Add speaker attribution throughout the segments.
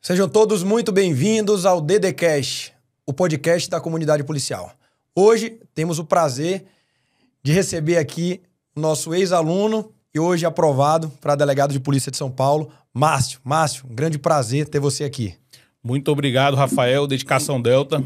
Speaker 1: Sejam todos muito bem-vindos ao DDCast, o podcast da comunidade policial. Hoje temos o prazer de receber aqui o nosso ex-aluno e hoje aprovado para delegado de polícia de São Paulo, Márcio. Márcio, um grande prazer ter você aqui.
Speaker 2: Muito obrigado, Rafael, Dedicação Delta.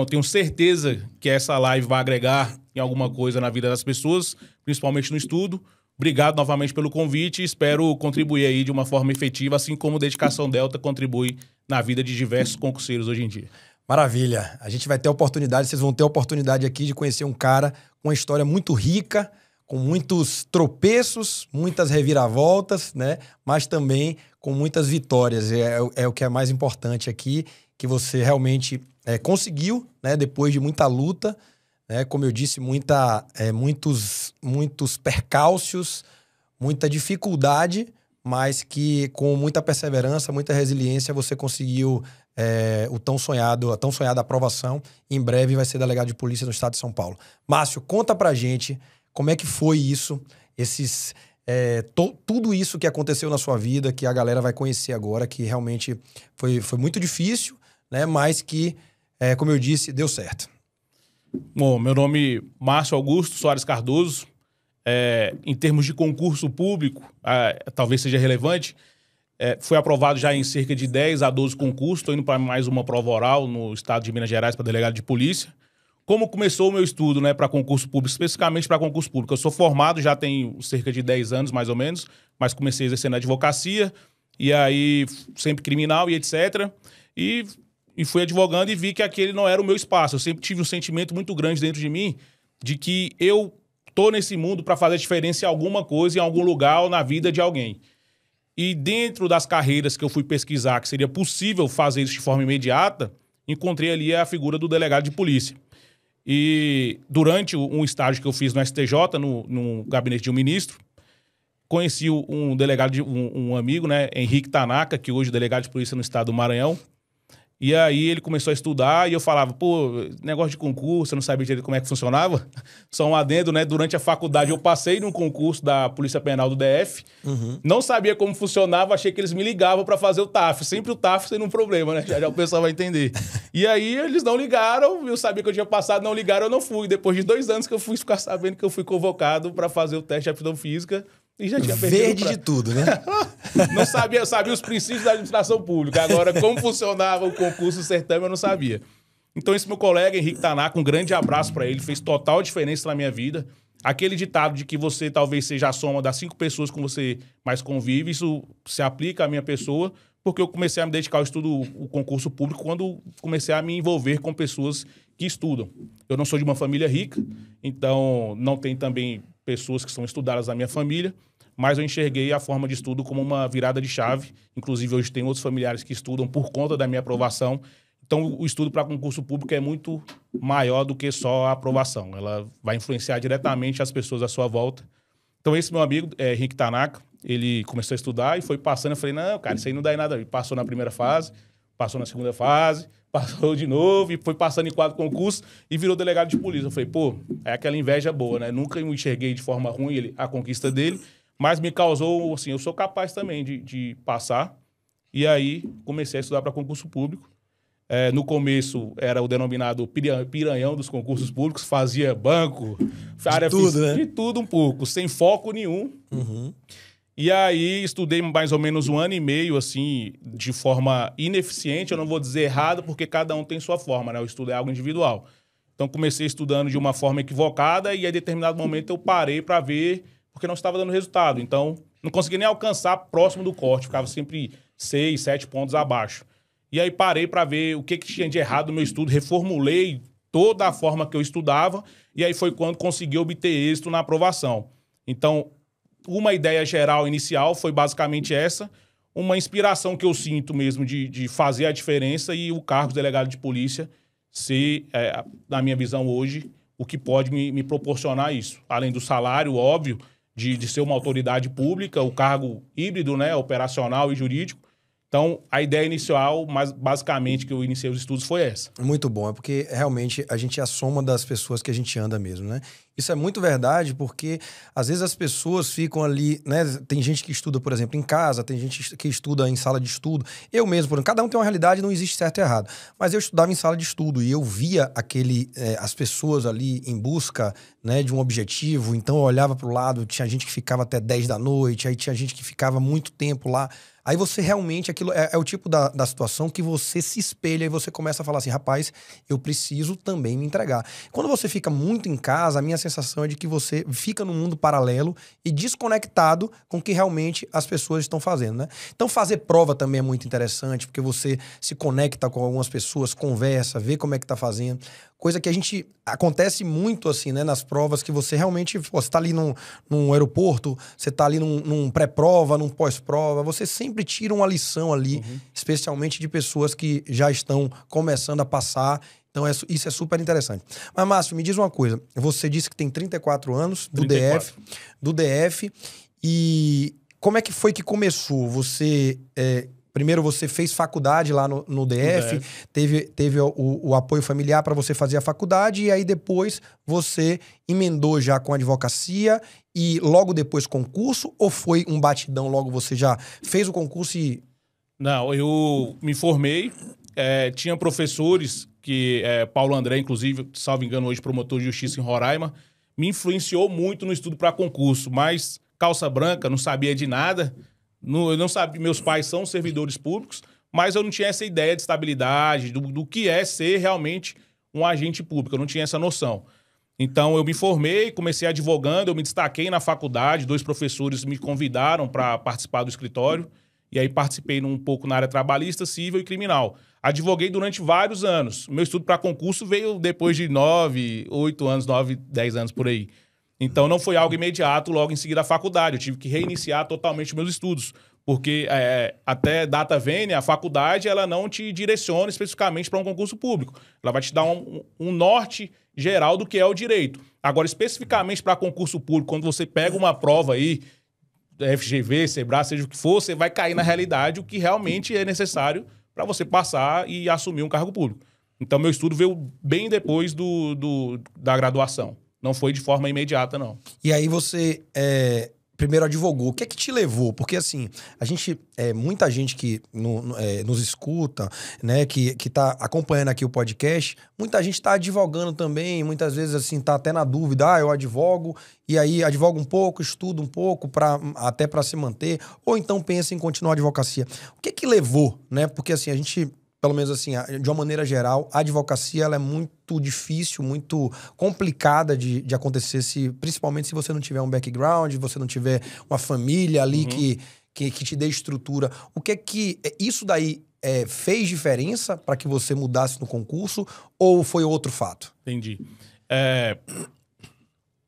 Speaker 2: Tenho certeza que essa live vai agregar em alguma coisa na vida das pessoas, principalmente no estudo. Obrigado novamente pelo convite e espero contribuir aí de uma forma efetiva, assim como o Dedicação Delta contribui na vida de diversos concurseiros hoje em dia.
Speaker 1: Maravilha. A gente vai ter a oportunidade, vocês vão ter a oportunidade aqui de conhecer um cara com uma história muito rica, com muitos tropeços, muitas reviravoltas, né? Mas também com muitas vitórias. É o que é mais importante aqui, que você realmente conseguiu, né? Depois de muita luta, né? Como eu disse, muitos percalços, muita dificuldade, mas que com muita perseverança, muita resiliência, você conseguiu a tão sonhada aprovação. Em breve vai ser delegado de polícia no estado de São Paulo. Márcio, conta pra gente como é que foi isso, tudo isso que aconteceu na sua vida, que a galera vai conhecer agora, que realmente foi muito difícil, né? Mas que, como eu disse, deu certo.
Speaker 2: Bom, meu nome é Márcio Augusto Soares Cardoso. Em termos de concurso público, talvez seja relevante, fui aprovado já em cerca de 10 a 12 concursos, estou indo para mais uma prova oral no estado de Minas Gerais para delegado de polícia. Como começou o meu estudo, né, para concurso público, especificamente para concurso público? Eu sou formado, já tenho cerca de 10 anos, mais ou menos, mas comecei a exercer na advocacia, e aí sempre criminal e etc. E fui advogando e vi que aquele não era o meu espaço. Eu sempre tive um sentimento muito grande dentro de mim de que eu tô nesse mundo para fazer diferença em alguma coisa, em algum lugar ou na vida de alguém. E dentro das carreiras que eu fui pesquisar que seria possível fazer isso de forma imediata, encontrei ali a figura do delegado de polícia. E durante um estágio que eu fiz no STJ, no gabinete de um ministro, conheci um delegado, um amigo, né, Henrique Tanaka, que hoje é delegado de polícia no estado do Maranhão. E aí ele começou a estudar e eu falava, pô, negócio de concurso, eu não sabia direito como é que funcionava. Só um adendo, né? Durante a faculdade eu passei num concurso da Polícia Penal do DF. Uhum. Não sabia como funcionava, achei que eles me ligavam pra fazer o TAF. Sempre o TAF sendo um problema, né? Já o pessoal vai entender. E aí eles não ligaram, eu sabia que eu tinha passado, não ligaram, eu não fui. Depois de 2 anos que eu fui ficar sabendo que eu fui convocado pra fazer o teste de aptidão física. E já tinha perdido
Speaker 1: verde de tudo, né?
Speaker 2: Não sabia os princípios da administração pública. Agora, como funcionava o concurso, o certame, eu não sabia. Então, esse meu colega, Henrique Tanaka, um grande abraço para ele, fez total diferença na minha vida. Aquele ditado de que você talvez seja a soma das 5 pessoas com você mais convive, isso se aplica à minha pessoa, porque eu comecei a me dedicar ao estudo, o concurso público, quando comecei a me envolver com pessoas que estudam. Eu não sou de uma família rica, então não tem também pessoas que são estudadas na minha família, mas eu enxerguei a forma de estudo como uma virada de chave. Inclusive, hoje tem outros familiares que estudam por conta da minha aprovação. Então, o estudo para concurso público é muito maior do que só a aprovação. Ela vai influenciar diretamente as pessoas à sua volta. Então, esse meu amigo, Henrique Tanaka, ele começou a estudar e foi passando. Eu falei, não, cara, isso aí não dá em nada. Ele passou na primeira fase, passou na segunda fase, passou de novo e foi passando em 4 concursos e virou delegado de polícia. Eu falei, pô, é aquela inveja boa, né? Nunca me enxerguei de forma ruim a conquista dele, mas me causou, assim, eu sou capaz também de passar. E aí comecei a estudar para concurso público. No começo era o denominado piranhão dos concursos públicos, fazia banco, área
Speaker 1: né?
Speaker 2: De tudo um pouco, sem foco nenhum. Uhum. E aí estudei mais ou menos 1 ano e meio, assim, de forma ineficiente. Eu não vou dizer errado, porque cada um tem sua forma, né? O estudo é algo individual. Então comecei estudando de uma forma equivocada e, a determinado momento, eu parei para ver, porque não estava dando resultado. Então não consegui nem alcançar próximo do corte, ficava sempre 6, 7 pontos abaixo. E aí parei para ver o que tinha de errado no meu estudo, reformulei toda a forma que eu estudava, e aí foi quando consegui obter êxito na aprovação. Então, uma ideia geral inicial foi basicamente essa, uma inspiração que eu sinto mesmo de fazer a diferença e o cargo de delegado de polícia ser, na minha visão hoje, o que pode me proporcionar isso. Além do salário, óbvio, de ser uma autoridade pública, o cargo híbrido, né, operacional e jurídico, Então, a ideia inicial, mas basicamente, que eu iniciei os estudos foi essa.
Speaker 1: Muito bom, é porque realmente a gente é a soma das pessoas que a gente anda mesmo, né? Isso é muito verdade, porque às vezes as pessoas ficam ali, né? Tem gente que estuda, por exemplo, em casa, tem gente que estuda em sala de estudo. Eu mesmo, por exemplo, cada um tem uma realidade, não existe certo e errado. Mas eu estudava em sala de estudo e eu via as pessoas ali em busca, né, de um objetivo. Então eu olhava para o lado, tinha gente que ficava até 10 da noite, aí tinha gente que ficava muito tempo lá. Aí você realmente, aquilo é o tipo da situação que você se espelha e você começa a falar assim, rapaz, eu preciso também me entregar. Quando você fica muito em casa, a minha sensação é de que você fica num mundo paralelo e desconectado com o que realmente as pessoas estão fazendo, né? Então fazer prova também é muito interessante, porque você se conecta com algumas pessoas, conversa, vê como é que tá fazendo. Coisa que acontece muito assim, né? Nas provas que você realmente, você tá ali num aeroporto, você tá ali num pré-prova, num pós-prova, você sempre tira uma lição ali, especialmente de pessoas que já estão começando a passar. Então isso é super interessante. Mas, Márcio, me diz uma coisa. Você disse que tem 34 anos,
Speaker 2: 34.
Speaker 1: do DF, e como é que foi que começou? Primeiro você fez faculdade lá no DF, teve o apoio familiar para você fazer a faculdade, e aí depois você emendou já com a advocacia e logo depois concurso, ou foi um batidão, logo você já fez o concurso e...
Speaker 2: Não, eu me formei, tinha professores que, Paulo André, inclusive, salvo engano, hoje promotor de justiça em Roraima, me influenciou muito no estudo para concurso, mas calça branca, não sabia de nada. Eu não sabia, meus pais são servidores públicos, mas eu não tinha essa ideia de estabilidade, do que é ser realmente um agente público, eu não tinha essa noção. Então eu me formei, comecei advogando, eu me destaquei na faculdade, 2 professores me convidaram para participar do escritório, e aí participei um pouco na área trabalhista, civil e criminal. Advoguei durante vários anos. Meu estudo para concurso veio depois de 8 anos, 9, 10 anos por aí. Então não foi algo imediato logo em seguida à faculdade. Eu tive que reiniciar totalmente meus estudos. Porque até data vênia, a faculdade ela não te direciona especificamente para um concurso público. Ela vai te dar um norte geral do que é o direito. Agora, especificamente para concurso público, quando você pega uma prova aí, FGV, Sebrae, seja o que for, você vai cair na realidade o que realmente é necessário para você passar e assumir um cargo público. Então, meu estudo veio bem depois da graduação. Não foi de forma imediata, não.
Speaker 1: E aí você primeiro advogou. O que é que te levou? Porque, assim, muita gente que nos escuta, né, que tá acompanhando aqui o podcast, muita gente tá advogando também, muitas vezes, assim, tá até na dúvida, eu advogo, e aí advoga um pouco, estuda um pouco, até para se manter, ou então pensa em continuar a advocacia. O que é que levou, né? Porque, assim, a gente... Pelo menos assim, de uma maneira geral, a advocacia ela é muito difícil, muito complicada de acontecer, principalmente se você não tiver um background, você não tiver uma família ali que te dê estrutura. O que é que isso daí fez diferença para que você mudasse no concurso ou foi outro fato?
Speaker 2: Entendi.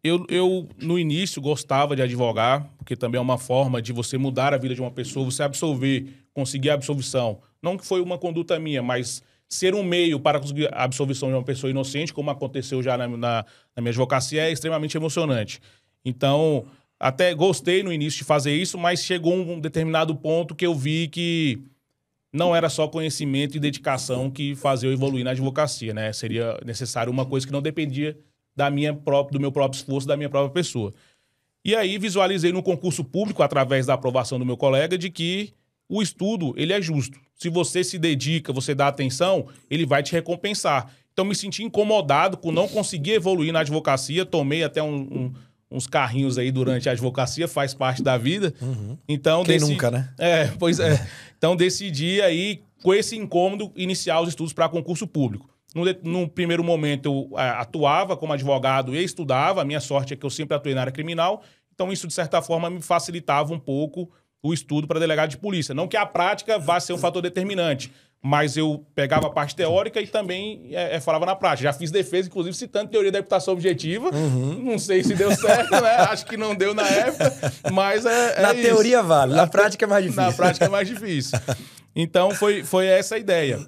Speaker 2: Eu, no início, gostava de advogar, porque também é uma forma de você mudar a vida de uma pessoa, você absolver, conseguir a absolvição. Não que foi uma conduta minha, mas ser um meio para conseguir a absolvição de uma pessoa inocente, como aconteceu já na minha advocacia, é extremamente emocionante. Então, até gostei no início de fazer isso, mas chegou um determinado ponto que eu vi que não era só conhecimento e dedicação que fazia eu evoluir na advocacia, né? Seria necessário uma coisa que não dependia do meu próprio esforço, da minha própria pessoa. E aí visualizei no concurso público, através da aprovação do meu colega, de que o estudo, ele é justo. Se você se dedica, você dá atenção, ele vai te recompensar. Então me senti incomodado com não conseguir evoluir na advocacia, tomei até uns carrinhos aí durante a advocacia, faz parte da vida. Então,
Speaker 1: quem nunca, né?
Speaker 2: Pois é. Então decidi aí, com esse incômodo, iniciar os estudos para concurso público. No primeiro momento, eu atuava como advogado e estudava. A minha sorte é que eu sempre atuei na área criminal. Então, isso, de certa forma, me facilitava um pouco o estudo para delegado de polícia. Não que a prática vá ser um fator determinante, mas eu pegava a parte teórica e também falava na prática. Já fiz defesa, inclusive, citando teoria da imputação objetiva. Não sei se deu certo, né? Acho que não deu na época, mas
Speaker 1: na
Speaker 2: isso.
Speaker 1: Teoria vale, na prática é mais difícil.
Speaker 2: Na prática é mais difícil. Então, foi essa a ideia.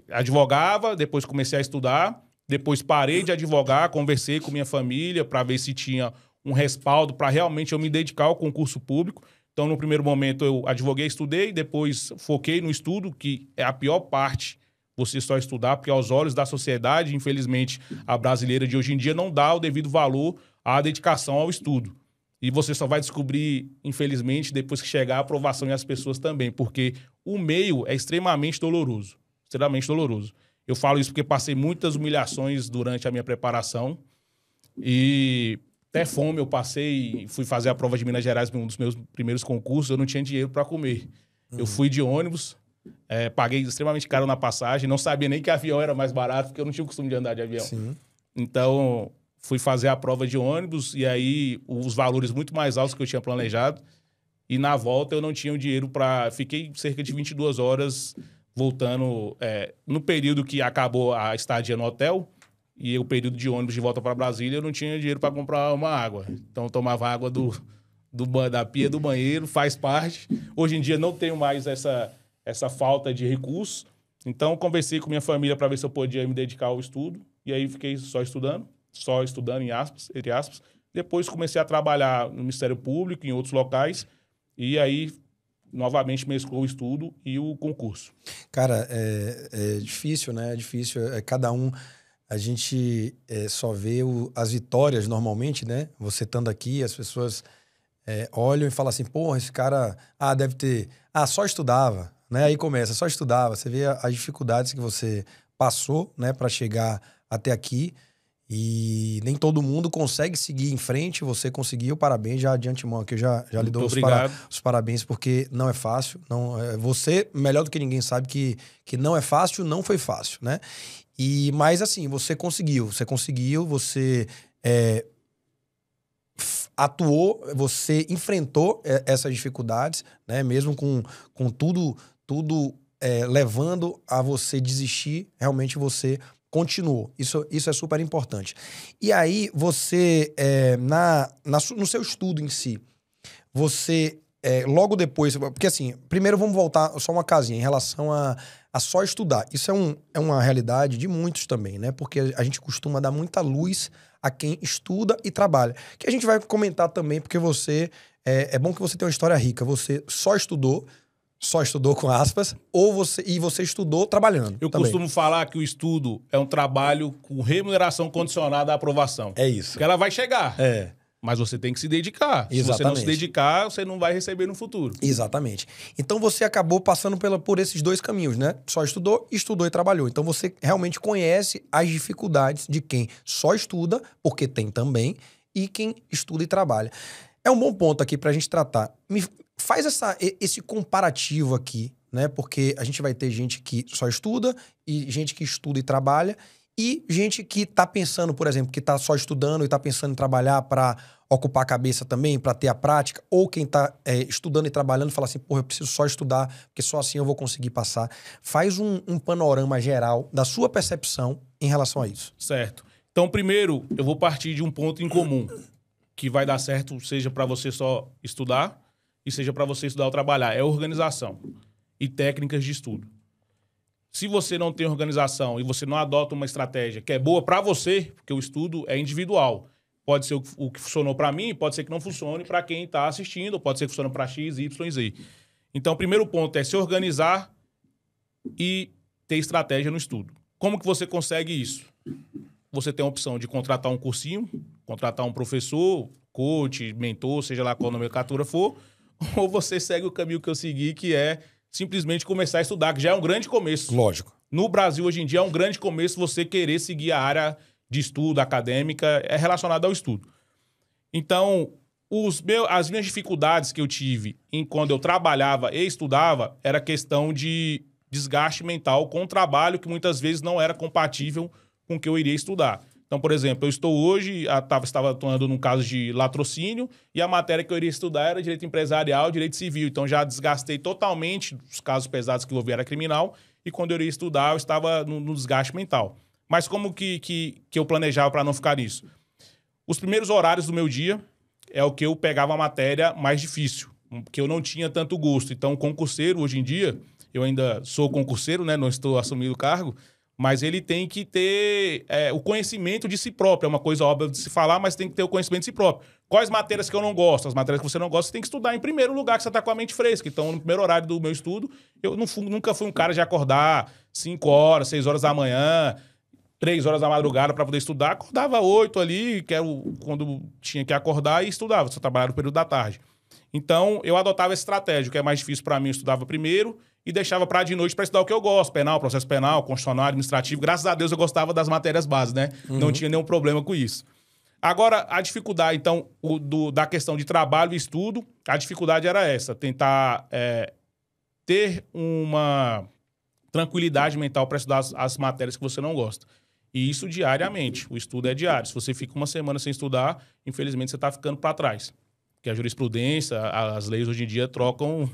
Speaker 2: Advogava, depois comecei a estudar, depois parei de advogar, conversei com minha família para ver se tinha um respaldo para realmente eu me dedicar ao concurso público. Então, no primeiro momento, eu advoguei, estudei, depois foquei no estudo, que é a pior parte, você só estudar, porque aos olhos da sociedade, infelizmente, a brasileira de hoje em dia não dá o devido valor à dedicação ao estudo. E você só vai descobrir, infelizmente, depois que chegar a aprovação e as pessoas também, porque o meio é extremamente doloroso. Extremamente doloroso. Eu falo isso porque passei muitas humilhações durante a minha preparação e até fome eu passei, fui fazer a prova de Minas Gerais, um dos meus primeiros concursos, eu não tinha dinheiro para comer. Eu fui de ônibus, paguei extremamente caro na passagem, não sabia nem que avião era mais barato, porque eu não tinha o costume de andar de avião.
Speaker 1: Sim.
Speaker 2: Então, fui fazer a prova de ônibus e aí os valores muito mais altos que eu tinha planejado. E na volta eu não tinha o dinheiro para... Fiquei cerca de 22 horas voltando no período que acabou a estadia no hotel e o período de ônibus de volta para Brasília, eu não tinha dinheiro para comprar uma água. Então, eu tomava água da pia do banheiro, faz parte. Hoje em dia não tenho mais essa falta de recursos. Então, conversei com minha família para ver se eu podia me dedicar ao estudo. E aí, fiquei só estudando em aspas, entre aspas. Depois, comecei a trabalhar no Ministério Público, em outros locais. E aí, novamente, mesclou o estudo e o concurso.
Speaker 1: Cara, é difícil, né? É difícil. Cada um... A gente só vê as vitórias normalmente, né? Você estando aqui, as pessoas olham e falam assim, porra, esse cara... deve ter... só estudava, né? Aí começa, só estudava. Você vê as dificuldades que você passou, né? Para chegar até aqui. E nem todo mundo consegue seguir em frente. Você conseguiu, parabéns já de antemão aqui. Eu já lhe dou os parabéns, porque não é fácil. Não, você, melhor do que ninguém, sabe que não é fácil, não foi fácil, né? Mas assim, você conseguiu, você atuou, você enfrentou essas dificuldades, né? Mesmo com tudo levando a você desistir, realmente você continuou. Isso é super importante. E aí, você, no seu estudo em si, você, logo depois... Porque assim, primeiro vamos voltar só uma casinha em relação a só estudar. Isso é uma realidade de muitos também, né? Porque a gente costuma dar muita luz a quem estuda e trabalha. Que a gente vai comentar também, porque você... É bom que você tenha uma história rica. Você só estudou com aspas, você estudou trabalhando.
Speaker 2: Eu
Speaker 1: também.
Speaker 2: costumo falar que o estudo é um trabalho com remuneração condicionada à aprovação.
Speaker 1: É isso.
Speaker 2: Porque ela vai chegar. Mas você tem que se dedicar.
Speaker 1: Exatamente.
Speaker 2: Se você não se dedicar, você não vai receber no futuro.
Speaker 1: Exatamente. Então você acabou passando por esses dois caminhos, né? Só estudou e trabalhou. Então você realmente conhece as dificuldades de quem só estuda, porque tem também, e quem estuda e trabalha. É um bom ponto aqui pra gente tratar. Faz esse comparativo aqui, né? Porque a gente vai ter gente que só estuda e gente que estuda e trabalha e gente que tá pensando, por exemplo, que tá só estudando e tá pensando em trabalhar para ocupar a cabeça também, para ter a prática, ou quem tá estudando e trabalhando fala assim, porra, eu preciso só estudar, porque só assim eu vou conseguir passar. Faz um panorama geral da sua percepção em relação a isso.
Speaker 2: Certo. Então, primeiro, eu vou partir de um ponto em comum, que vai dar certo, seja para você só estudar, e seja para você estudar ou trabalhar, é organização e técnicas de estudo. Se você não tem organização e você não adota uma estratégia que é boa para você, porque o estudo é individual, pode ser o que funcionou para mim, pode ser que não funcione para quem está assistindo, pode ser que funcione para X, Y, Z. Então, o primeiro ponto é se organizar e ter estratégia no estudo. Como que você consegue isso? Você tem a opção de contratar um cursinho, contratar um professor, coach, mentor, seja lá qual nomenclatura for, ou você segue o caminho que eu segui, que é simplesmente começar a estudar, que já é um grande começo.
Speaker 1: Lógico.
Speaker 2: No Brasil, hoje em dia, é um grande começo você querer seguir a área de estudo acadêmica, é relacionada ao estudo. Então, as minhas dificuldades que eu tive quando eu trabalhava e estudava era questão de desgaste mental com o trabalho que muitas vezes não era compatível com o que eu iria estudar. Então, por exemplo, eu estou hoje, estava atuando num caso de latrocínio e a matéria que eu iria estudar era direito empresarial, direito civil. Então, já desgastei totalmente os casos pesados que envolviam era criminal e quando eu iria estudar, eu estava no desgaste mental. Mas como que eu planejava para não ficar nisso? Os primeiros horários do meu dia é o que eu pegava a matéria mais difícil, porque eu não tinha tanto gosto. Então, concurseiro, hoje em dia, eu ainda sou concurseiro, né? Não estou assumindo o cargo, mas ele tem que ter o conhecimento de si próprio. É uma coisa óbvia de se falar, mas tem que ter o conhecimento de si próprio. Quais matérias que eu não gosto? As matérias que você não gosta, você tem que estudar em primeiro lugar, que você está com a mente fresca. Então, no primeiro horário do meu estudo, eu nunca fui um cara de acordar 5 horas, 6 horas da manhã, 3 horas da madrugada para poder estudar. Acordava 8 ali, que era quando tinha que acordar, e estudava. Só trabalhava no período da tarde. Então, eu adotava essa estratégia. O que é mais difícil para mim, eu estudava primeiro e deixava para de noite para estudar o que eu gosto. Penal, processo penal, constitucional, administrativo. Graças a Deus eu gostava das matérias básicas, né? Não tinha nenhum problema com isso. Agora, a dificuldade, então, da questão de trabalho e estudo, a dificuldade era essa. Tentar ter uma tranquilidade mental para estudar as matérias que você não gosta. E isso diariamente. O estudo é diário. Se você fica uma semana sem estudar, infelizmente você está ficando para trás. Porque a jurisprudência, as leis hoje em dia trocam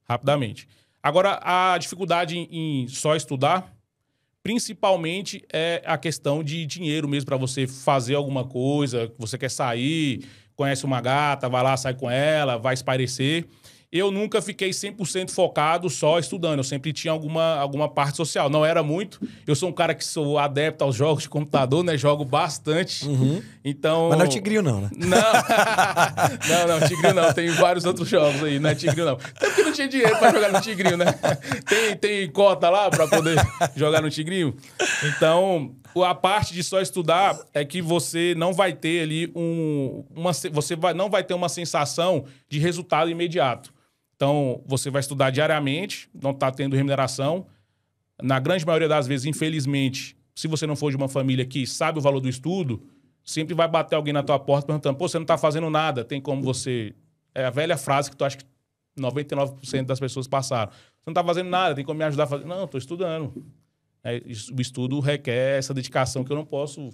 Speaker 2: rapidamente. Agora, a dificuldade em só estudar, principalmente, é a questão de dinheiro mesmo para você fazer alguma coisa, você quer sair, conhece uma gata, vai lá, sai com ela, vai espairecer. Eu nunca fiquei 100% focado só estudando. Eu sempre tinha alguma parte social. Não era muito. Eu sou um cara que sou adepto aos jogos de computador, né? Jogo bastante. Então...
Speaker 1: Mas não é Tigrinho não, né?
Speaker 2: Não, Tigrinho não. Tem vários outros jogos aí, não é Tigrinho não. Até porque não tinha dinheiro pra jogar no Tigrinho, né? Tem cota lá pra poder jogar no Tigrinho. Então, a parte de só estudar é que você não vai ter ali não vai ter uma sensação de resultado imediato. Então, você vai estudar diariamente, não está tendo remuneração. Na grande maioria das vezes, infelizmente, se você não for de uma família que sabe o valor do estudo, sempre vai bater alguém na tua porta perguntando, pô, você não está fazendo nada, tem como você... É a velha frase que tu acha que 99% das pessoas passaram. Você não está fazendo nada, tem como me ajudar a fazer... Não, estou estudando. O estudo requer essa dedicação que eu não posso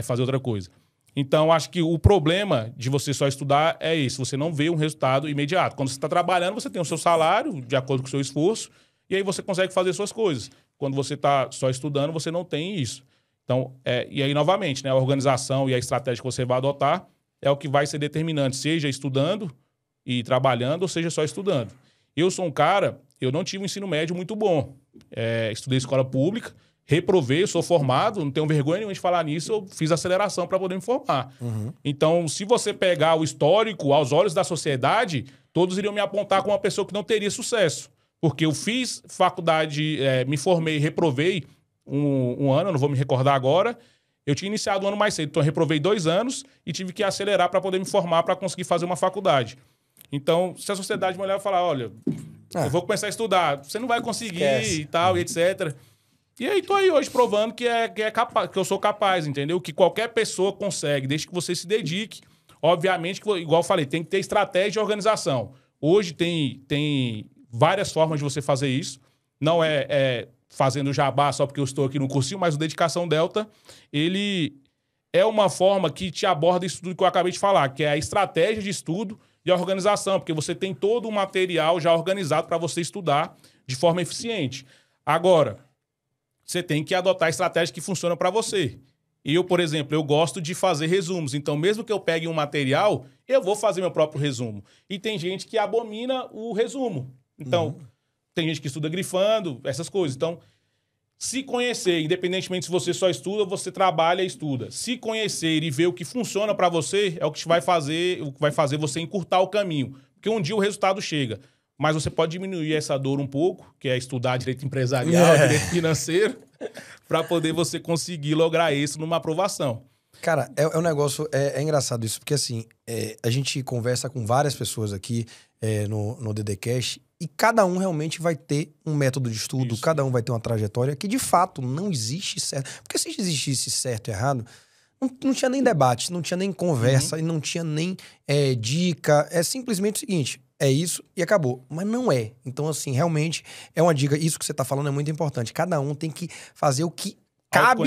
Speaker 2: fazer outra coisa. Então, acho que o problema de você só estudar é isso. Você não vê um resultado imediato. Quando você está trabalhando, você tem o seu salário de acordo com o seu esforço e aí você consegue fazer suas coisas. Quando você está só estudando, você não tem isso. Então, e aí, novamente, né, a organização e a estratégia que você vai adotar é o que vai ser determinante, seja estudando e trabalhando, ou seja só estudando. Eu sou um cara, eu não tive um ensino médio muito bom. Estudei escola pública, reprovei, sou formado, não tenho vergonha nenhuma de falar nisso, eu fiz aceleração para poder me formar. Então, se você pegar o histórico aos olhos da sociedade, todos iriam me apontar como uma pessoa que não teria sucesso. Porque eu fiz faculdade, me formei, reprovei um ano, eu não vou me recordar agora, eu tinha iniciado um ano mais cedo, então eu reprovei 2 anos e tive que acelerar para poder me formar, para conseguir fazer uma faculdade. Então, se a sociedade me olhar e falar, olha, eu vou começar a estudar, você não vai conseguir e tal, e etc. E aí, tô aí hoje provando que capaz, que eu sou capaz, entendeu? Que qualquer pessoa consegue, desde que você se dedique. Obviamente, igual eu falei, tem que ter estratégia e organização. Hoje tem várias formas de você fazer isso. Não é fazendo jabá só porque eu estou aqui no cursinho, mas o Dedicação Delta, ele é uma forma que te aborda isso tudo que eu acabei de falar, que é a estratégia de estudo e a organização, porque você tem todo o material já organizado para você estudar de forma eficiente. Agora, você tem que adotar a estratégia que funciona para você. Eu, por exemplo, eu gosto de fazer resumos. Então, mesmo que eu pegue um material, eu vou fazer meu próprio resumo. E tem gente que abomina o resumo. Então, tem gente que estuda grifando, essas coisas. Então, se conhecer, independentemente se você só estuda ou você trabalha e estuda, se conhecer e ver o que funciona para você é o que vai fazer você encurtar o caminho. Porque um dia o resultado chega. Mas você pode diminuir essa dor um pouco, que é estudar direito empresarial, direito financeiro, para poder você conseguir lograr isso numa aprovação.
Speaker 1: Cara, um negócio... É engraçado isso, porque assim, a gente conversa com várias pessoas aqui no DDCast e cada um realmente vai ter um método de estudo, cada um vai ter uma trajetória que, de fato, não existe certo. Porque se existisse certo e errado, não tinha nem debate, não tinha nem conversa e não tinha nem dica. É simplesmente o seguinte... É isso e acabou. Mas não é. Então, assim, realmente é uma dica. Isso que você tá falando é muito importante. Cada um tem que fazer o que cabe.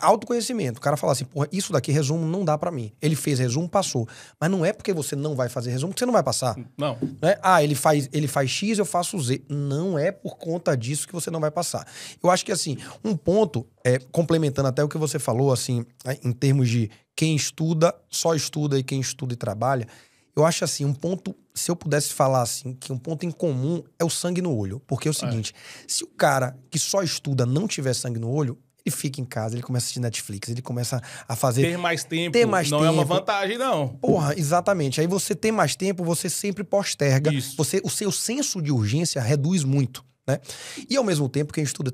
Speaker 1: Autoconhecimento. O cara fala assim, porra, isso daqui, resumo, não dá pra mim. Ele fez resumo, passou. Mas não é porque você não vai fazer resumo que você não vai passar.
Speaker 2: Não.
Speaker 1: Né? Ele faz X, eu faço Z. Não é por conta disso que você não vai passar. Eu acho que, assim, um ponto, complementando até o que você falou, assim, em termos de quem estuda, só estuda e quem estuda e trabalha, eu acho assim, um ponto, se eu pudesse falar assim, que um ponto em comum é o sangue no olho. Porque é o seguinte, se o cara que só estuda não tiver sangue no olho, ele fica em casa, ele começa a assistir Netflix, ele começa a fazer...
Speaker 2: Ter mais tempo
Speaker 1: não
Speaker 2: é uma vantagem, não.
Speaker 1: Porra, exatamente. Aí você tem mais tempo, você sempre posterga.
Speaker 2: Isso.
Speaker 1: O seu senso de urgência reduz muito, né? E ao mesmo tempo, quem estuda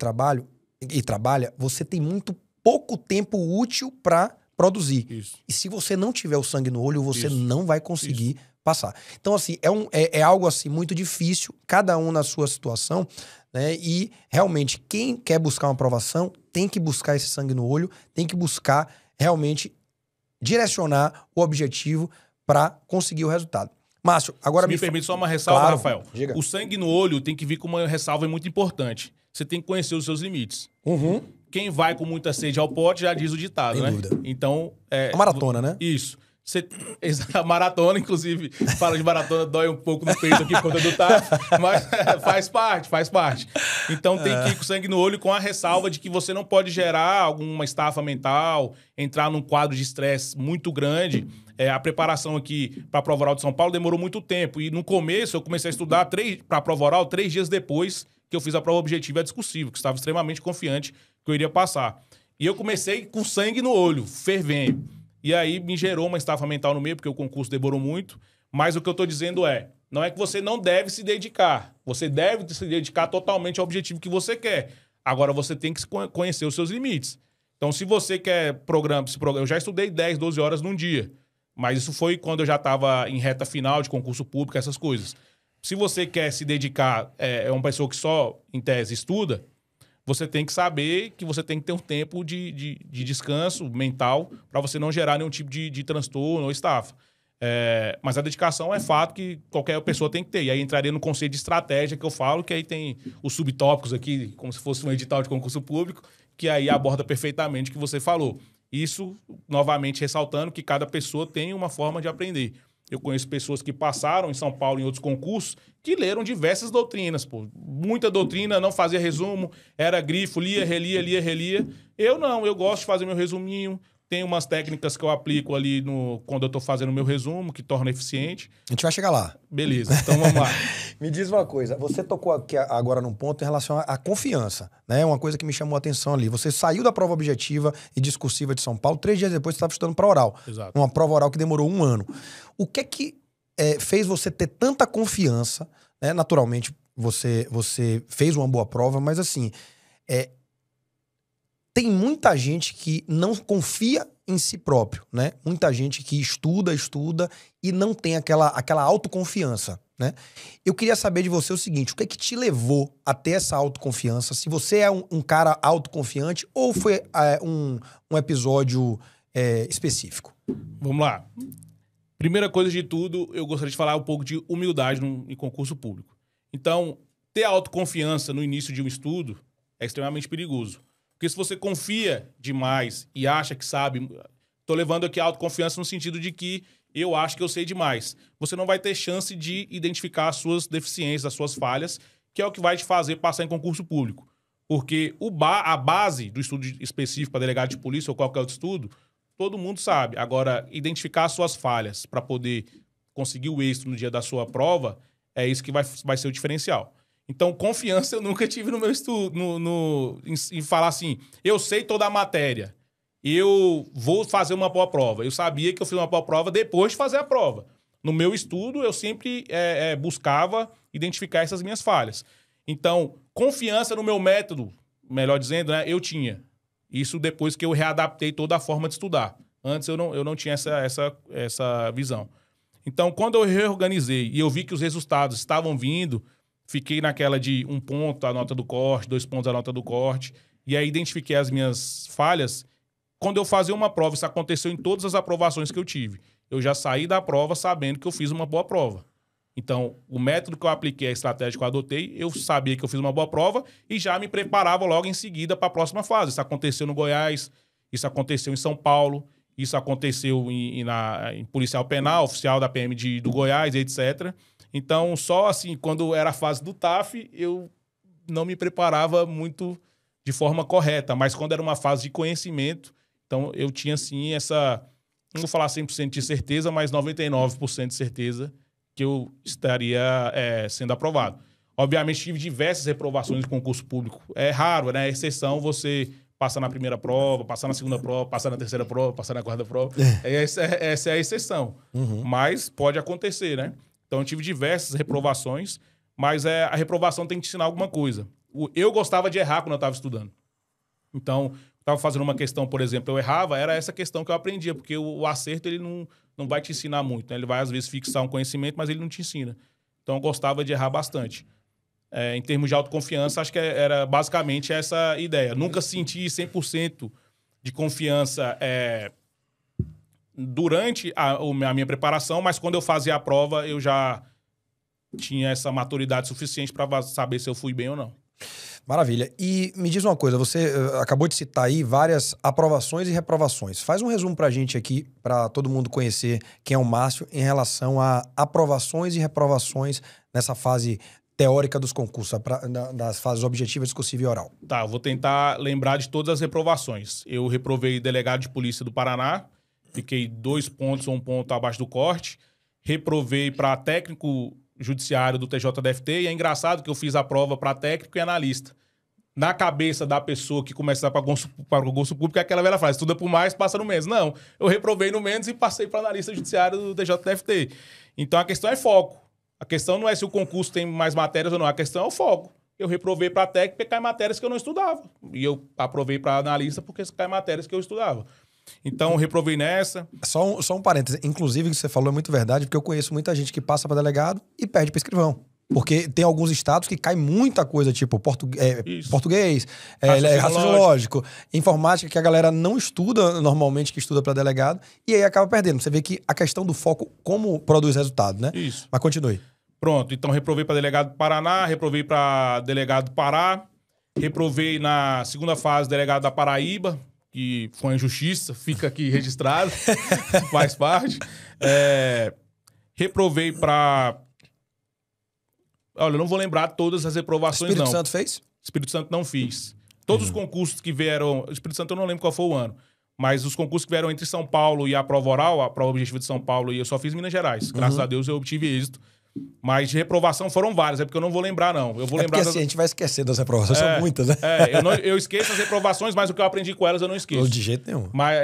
Speaker 1: e trabalha, você tem muito pouco tempo útil para produzir.
Speaker 2: Isso.
Speaker 1: E se você não tiver o sangue no olho, você
Speaker 2: Isso.
Speaker 1: não vai conseguir passar. Então, assim, é algo assim muito difícil, cada um na sua situação, né? E realmente, quem quer buscar uma aprovação tem que buscar esse sangue no olho, tem que buscar realmente direcionar o objetivo para conseguir o resultado. Márcio, agora
Speaker 2: me permite só uma ressalva,
Speaker 1: claro,
Speaker 2: Rafael.
Speaker 1: diga.
Speaker 2: O sangue no olho tem que vir com uma ressalva muito importante. Você tem que conhecer os seus limites.
Speaker 1: Uhum.
Speaker 2: Quem vai com muita sede ao pote já diz o ditado,
Speaker 1: Sem
Speaker 2: né?
Speaker 1: dúvida.
Speaker 2: Então...
Speaker 1: A maratona, né?
Speaker 2: Isso. A maratona, inclusive, fala de maratona, dói um pouco no peito aqui por conta do TAF, mas faz parte. Então tem que ir com sangue no olho com a ressalva de que você não pode gerar alguma estafa mental, entrar num quadro de estresse muito grande. A preparação aqui para a prova oral de São Paulo demorou muito tempo. E no começo eu comecei a estudar para a prova oral 3 dias depois que eu fiz a prova objetiva e discursiva, que estava extremamente confiante que eu iria passar. E eu comecei com sangue no olho, fervendo. E aí me gerou uma estafa mental no meio, porque o concurso demorou muito. Mas o que eu estou dizendo não é que você não deve se dedicar. Você deve se dedicar totalmente ao objetivo que você quer. Agora você tem que conhecer os seus limites. Então, se você quer programa, eu já estudei 10, 12 horas num dia. Mas isso foi quando eu já estava em reta final de concurso público, essas coisas. Se você quer se dedicar, é uma pessoa que só, em tese, estuda, você tem que saber que você tem que ter um tempo de descanso mental para você não gerar nenhum tipo de transtorno ou estafa. Mas a dedicação é fato que qualquer pessoa tem que ter. E aí entraria no conceito de estratégia que eu falo, que aí tem os subtópicos aqui, como se fosse um edital de concurso público, que aí aborda perfeitamente o que você falou. Isso, novamente, ressaltando que cada pessoa tem uma forma de aprender. Eu conheço pessoas que passaram em São Paulo em outros concursos que leram diversas doutrinas, pô. Muita doutrina, não fazia resumo, era grifo, lia, relia. Eu não, eu gosto de fazer meu resuminho. Tem umas técnicas que eu aplico ali quando eu tô fazendo o meu resumo, que torna eficiente.
Speaker 1: A gente vai chegar lá.
Speaker 2: Beleza, então vamos lá.
Speaker 1: Me diz uma coisa, você tocou aqui agora num ponto em relação à confiança, né? Uma coisa que me chamou a atenção ali. Você saiu da prova objetiva e discursiva de São Paulo, 3 dias depois você estava estudando para oral.
Speaker 2: Exato.
Speaker 1: Uma prova oral que demorou 1 ano. O que é que fez você ter tanta confiança, né? Naturalmente, você fez uma boa prova, mas assim, tem muita gente que não confia em si próprio, né? Muita gente que estuda e não tem aquela autoconfiança, né? Eu queria saber de você o seguinte, o que é que te levou a ter essa autoconfiança? Se você é um cara autoconfiante ou foi um episódio específico?
Speaker 2: Vamos lá. Primeira coisa de tudo, eu gostaria de falar um pouco de humildade em concurso público. Então, ter autoconfiança no início de um estudo é extremamente perigoso. Porque se você confia demais e acha que sabe... Tô levando aqui a autoconfiança no sentido de que eu acho que eu sei demais. Você não vai ter chance de identificar as suas deficiências, as suas falhas, que é o que vai te fazer passar em concurso público. Porque a base do estudo específico para delegado de polícia ou qualquer outro estudo, todo mundo sabe. Agora, identificar as suas falhas para poder conseguir o êxito no dia da sua prova, é isso que vai ser o diferencial. Então, confiança eu nunca tive no meu estudo, em falar assim, eu sei toda a matéria, eu vou fazer uma boa prova. Eu sabia que eu fiz uma boa prova depois de fazer a prova. No meu estudo, eu sempre buscava identificar essas minhas falhas. Então, confiança no meu método, melhor dizendo, né, eu tinha. Isso depois que eu readaptei toda a forma de estudar. Antes eu não tinha essa visão. Então, quando eu reorganizei e eu vi que os resultados estavam vindo, fiquei naquela de 1 ponto a nota do corte, 2 pontos a nota do corte, e aí identifiquei as minhas falhas. Quando eu fazia uma prova, isso aconteceu em todas as aprovações que eu tive. Eu já saí da prova sabendo que eu fiz uma boa prova. Então, o método que eu apliquei, a estratégia que eu adotei, eu sabia que eu fiz uma boa prova e já me preparava logo em seguida para a próxima fase. Isso aconteceu no Goiás, isso aconteceu em São Paulo, isso aconteceu em policial penal, oficial da PM do Goiás, etc. Então, só assim, quando era a fase do TAF, eu não me preparava muito de forma correta. Mas quando era uma fase de conhecimento, então eu tinha, sim, não vou falar 100% de certeza, mas 99% de certeza que eu estaria sendo aprovado. Obviamente, tive diversas reprovações no concurso público. É raro, né? É exceção você passar na primeira prova, passar na segunda prova, passar na terceira prova, passar na quarta prova. Essa é a exceção. Mas pode acontecer, né? Então, eu tive diversas reprovações, mas a reprovação tem que te ensinar alguma coisa. Eu gostava de errar quando eu estava estudando. Então, estava fazendo uma questão, por exemplo, eu errava, era essa questão que eu aprendia, porque o acerto ele não vai te ensinar muito, né? Ele vai, às vezes, fixar um conhecimento, mas ele não te ensina. Então, eu gostava de errar bastante. Em termos de autoconfiança, acho que era basicamente essa ideia. Nunca senti 100% de confiança durante a minha preparação, mas quando eu fazia a prova, eu já tinha essa maturidade suficiente para saber se eu fui bem ou não.
Speaker 1: Maravilha. E me diz uma coisa, você acabou de citar aí várias aprovações e reprovações. Faz um resumo pra gente aqui, para todo mundo conhecer quem é o Márcio, em relação a aprovações e reprovações nessa fase teórica dos concursos, das fases objetiva, discursiva e oral.
Speaker 2: Tá, eu vou tentar lembrar de todas as reprovações. Eu reprovei delegado de polícia do Paraná, fiquei 2 pontos ou 1 ponto abaixo do corte. Reprovei para técnico judiciário do TJDFT, e é engraçado que eu fiz a prova para técnico e analista. Na cabeça da pessoa que começa para o concurso público, é aquela velha frase, estuda por mais, passa no menos. Não, eu reprovei no menos e passei para analista judiciário do TJDFT. Então a questão é foco. A questão não é se o concurso tem mais matérias ou não, a questão é o foco. Eu reprovei para técnico porque cai matérias que eu não estudava. E eu aprovei para analista porque cai matérias que eu estudava. Então, reprovei nessa.
Speaker 1: Só um parêntese. Inclusive, o que você falou é muito verdade, porque eu conheço muita gente que passa para delegado e perde para escrivão. Porque tem alguns estados que cai muita coisa, tipo português, raciocínio lógico, informática, que a galera não estuda normalmente, que estuda para delegado, e aí acaba perdendo. Você vê que a questão do foco, como produz resultado, né?
Speaker 2: Isso.
Speaker 1: Mas continue.
Speaker 2: Pronto, então reprovei para delegado do Paraná, reprovei para delegado do Pará, reprovei na segunda fase delegado da Paraíba, que foi uma injustiça, fica aqui registrado, faz parte. Reprovei para... Olha, eu não vou lembrar todas as reprovações,
Speaker 1: Espírito Santo fez?
Speaker 2: Espírito Santo não fiz. Todos os concursos que vieram... Espírito Santo eu não lembro qual foi o ano, mas os concursos que vieram entre São Paulo e a prova oral, a prova objetiva de São Paulo, e eu só fiz Minas Gerais. Graças a Deus eu obtive êxito. Mas de reprovação foram várias, é porque eu não vou lembrar, não. Eu vou lembrar
Speaker 1: porque assim, a gente vai esquecer das reprovações, são muitas, né?
Speaker 2: Eu esqueço as reprovações, mas o que eu aprendi com elas eu não esqueço.
Speaker 1: De jeito nenhum.
Speaker 2: Mas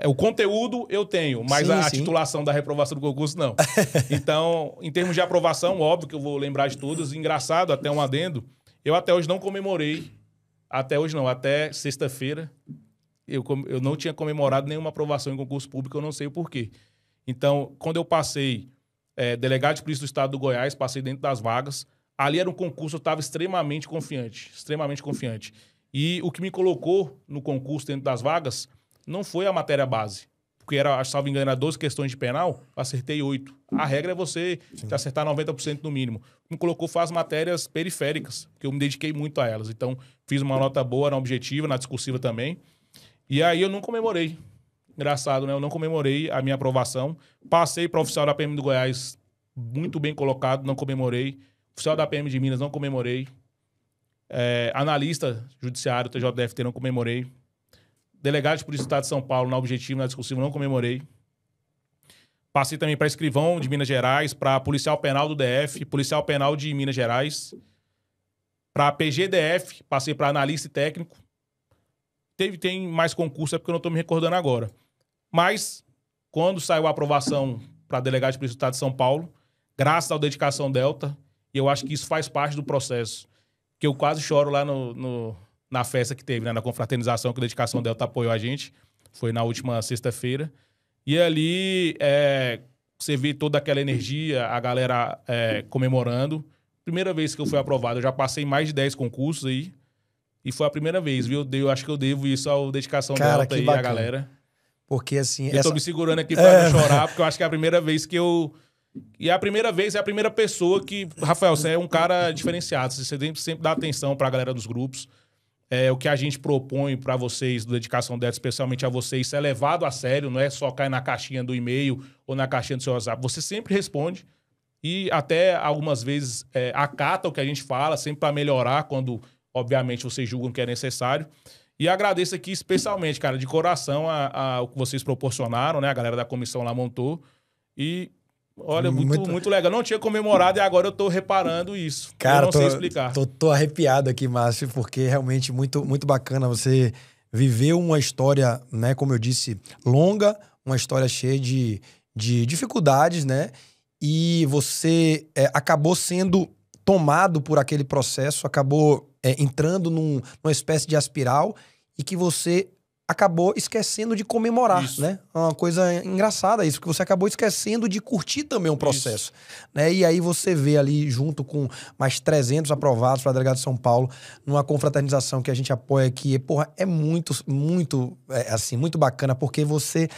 Speaker 2: o conteúdo eu tenho, mas a titulação da reprovação do concurso, não. Então, em termos de aprovação, óbvio que eu vou lembrar de todas. Engraçado, até um adendo, eu até hoje não comemorei, até sexta-feira, eu não tinha comemorado nenhuma aprovação em concurso público, eu não sei o porquê. Então, quando eu passei... delegado de polícia do estado do Goiás, passei dentro das vagas. Ali era um concurso, eu estava extremamente confiante. E o que me colocou no concurso dentro das vagas não foi a matéria base. Porque acho que, salvo engano, era 12 questões de penal, eu acertei 8. A regra é você acertar 90% no mínimo. O que me colocou foi as matérias periféricas, que eu me dediquei muito a elas. Então, fiz uma nota boa na objetiva, na discursiva também. E aí eu não comemorei. Engraçado, né? Eu não comemorei a minha aprovação. Passei para oficial da PM do Goiás muito bem colocado, não comemorei. Oficial da PM de Minas, não comemorei. Analista judiciário, TJDFT, não comemorei. Delegado de polícia do estado de São Paulo, na objetiva, na discursiva, não comemorei. Passei também para escrivão de Minas Gerais, para policial penal do DF, policial penal de Minas Gerais. Para PGDF, passei para analista e técnico. Tem mais concurso, é porque eu não estou me recordando agora. Mas, quando saiu a aprovação para delegado de polícia do estado de São Paulo, graças à dedicação Delta, e eu acho que isso faz parte do processo, que eu quase choro lá na festa que teve, né, na confraternização, que a dedicação Delta apoiou a gente, foi na última sexta-feira. E ali você vê toda aquela energia, a galera comemorando. Primeira vez que eu fui aprovado, eu já passei mais de 10 concursos aí, e foi a primeira vez, viu? Eu acho que eu devo isso à dedicação Delta aí, a galera.
Speaker 1: Porque assim...
Speaker 2: Eu tô me segurando aqui pra não chorar, porque eu acho que é a primeira vez que eu... E a primeira vez é a primeira pessoa que... Rafael, você é um cara diferenciado. Você sempre dá atenção pra galera dos grupos. O que a gente propõe pra vocês, do Dedicação Delta, especialmente a vocês, isso é levado a sério. Não é só cair na caixinha do e-mail ou na caixinha do seu WhatsApp. Você sempre responde. E até algumas vezes acata o que a gente fala, sempre pra melhorar quando... Obviamente, vocês julgam que é necessário. E agradeço aqui especialmente, cara, de coração, o que vocês proporcionaram, né? A galera da comissão lá montou. E, olha, muito legal. Não tinha comemorado e agora eu tô reparando isso.
Speaker 1: Cara,
Speaker 2: eu não sei explicar.
Speaker 1: Tô arrepiado aqui, Márcio, porque realmente muito, muito bacana você viveu uma história, né, como eu disse, longa, uma história cheia de dificuldades, né? E você acabou sendo tomado por aquele processo, acabou entrando numa espécie de espiral e que você acabou esquecendo de comemorar,
Speaker 2: Isso.
Speaker 1: né? É uma coisa engraçada isso, porque você acabou esquecendo de curtir também o processo, né? E aí você vê ali, junto com mais 300 aprovados para a Delegado de São Paulo, numa confraternização que a gente apoia aqui, porra, é muito bacana, porque você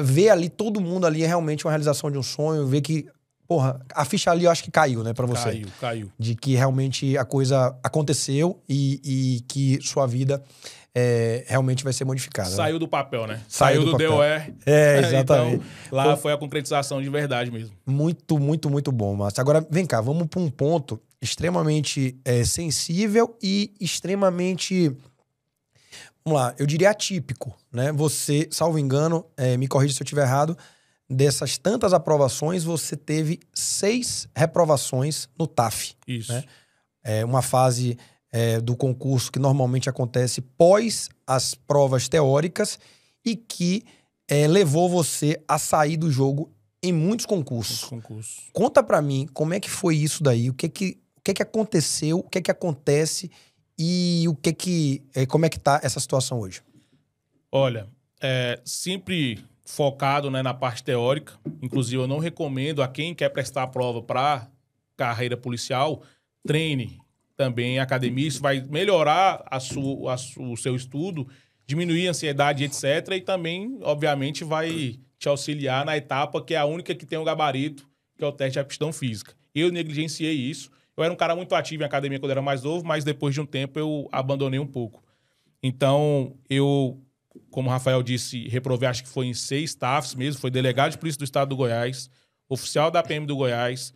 Speaker 1: vê ali, todo mundo ali, é realmente uma realização de um sonho, vê que, porra, a ficha ali eu acho que caiu, né, pra você.
Speaker 2: Caiu.
Speaker 1: De que realmente a coisa aconteceu e que sua vida realmente vai ser modificada.
Speaker 2: Saiu do papel, né?
Speaker 1: Saiu do
Speaker 2: do
Speaker 1: papel.
Speaker 2: DOR.
Speaker 1: Exatamente.
Speaker 2: Então, lá foi a concretização de verdade mesmo.
Speaker 1: Muito, muito, muito bom, Márcio. Agora, vem cá, vamos para um ponto extremamente sensível e extremamente, vamos lá, eu diria atípico, né? Você, salvo engano, me corrija se eu estiver errado, dessas tantas aprovações, você teve 6 reprovações no TAF.
Speaker 2: Isso.
Speaker 1: Né? Uma fase do concurso que normalmente acontece pós as provas teóricas e que levou você a sair do jogo em muitos concursos. Conta pra mim como é que foi isso daí, o que que aconteceu, o que que acontece e como é que tá essa situação hoje?
Speaker 2: Olha, sempre focado, né, na parte teórica. Inclusive, eu não recomendo a quem quer prestar a prova para carreira policial, treine também em academia. Isso vai melhorar o seu estudo, diminuir a ansiedade, etc. E também, obviamente, vai te auxiliar na etapa que é a única que tem o gabarito, que é o teste de aptidão física. Eu negligenciei isso. Eu era um cara muito ativo em academia quando eu era mais novo, mas depois de um tempo eu abandonei um pouco. Então, como o Rafael disse, reprovei, acho que foi em 6 TAFs mesmo, foi delegado de polícia do estado do Goiás, oficial da PM do Goiás,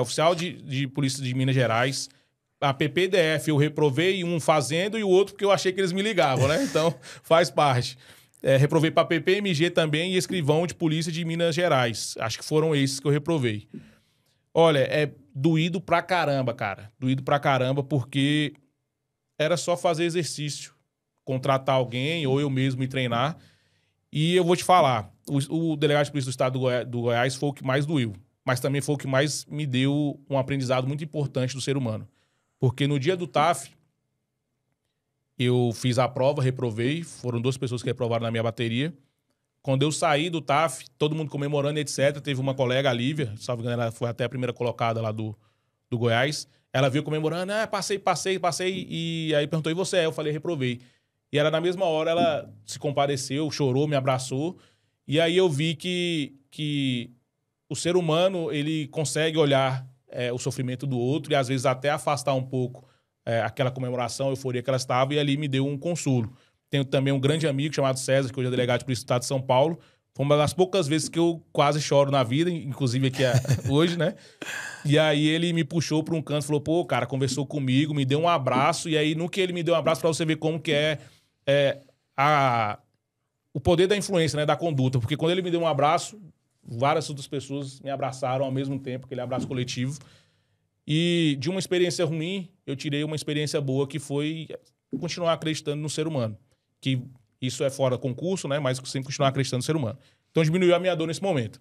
Speaker 2: oficial de polícia de Minas Gerais, a PPDF eu reprovei, um fazendo e o outro porque eu achei que eles me ligavam, né? Então, faz parte. Reprovei para PPMG também e escrivão de polícia de Minas Gerais. Acho que foram esses que eu reprovei. Olha, é doído pra caramba, cara. Doído pra caramba porque era só fazer exercício, contratar alguém ou eu mesmo me treinar. E eu vou te falar, o delegado de polícia do estado do Goiás foi o que mais doeu, mas também foi o que mais me deu um aprendizado muito importante do ser humano. Porque no dia do TAF, eu fiz a prova, reprovei, foram 2 pessoas que reprovaram na minha bateria. Quando eu saí do TAF, todo mundo comemorando, etc. Teve uma colega, a Lívia, salve engano, ela foi até a primeira colocada lá do Goiás. Ela veio comemorando, passei. E aí perguntou, e você? Eu falei, reprovei. E ela, na mesma hora, ela se compadeceu, chorou, me abraçou. E aí eu vi que o ser humano, ele consegue olhar o sofrimento do outro e, às vezes, até afastar um pouco aquela comemoração, a euforia que ela estava, e ali me deu um consolo. Tenho também um grande amigo chamado César, que hoje é delegado de polícia do estado de São Paulo. Foi uma das poucas vezes que eu quase choro na vida, inclusive aqui hoje, né? E aí ele me puxou para um canto, falou, pô, cara, conversou comigo, me deu um abraço, e aí no que ele me deu um abraço, para você ver como que o poder da influência, né, da conduta. Porque quando ele me deu um abraço, várias outras pessoas me abraçaram ao mesmo tempo, aquele abraço coletivo. E de uma experiência ruim, eu tirei uma experiência boa, que foi continuar acreditando no ser humano. Que isso é fora concurso, né? Mas sempre continuar acreditando no ser humano. Então diminuiu a minha dor nesse momento.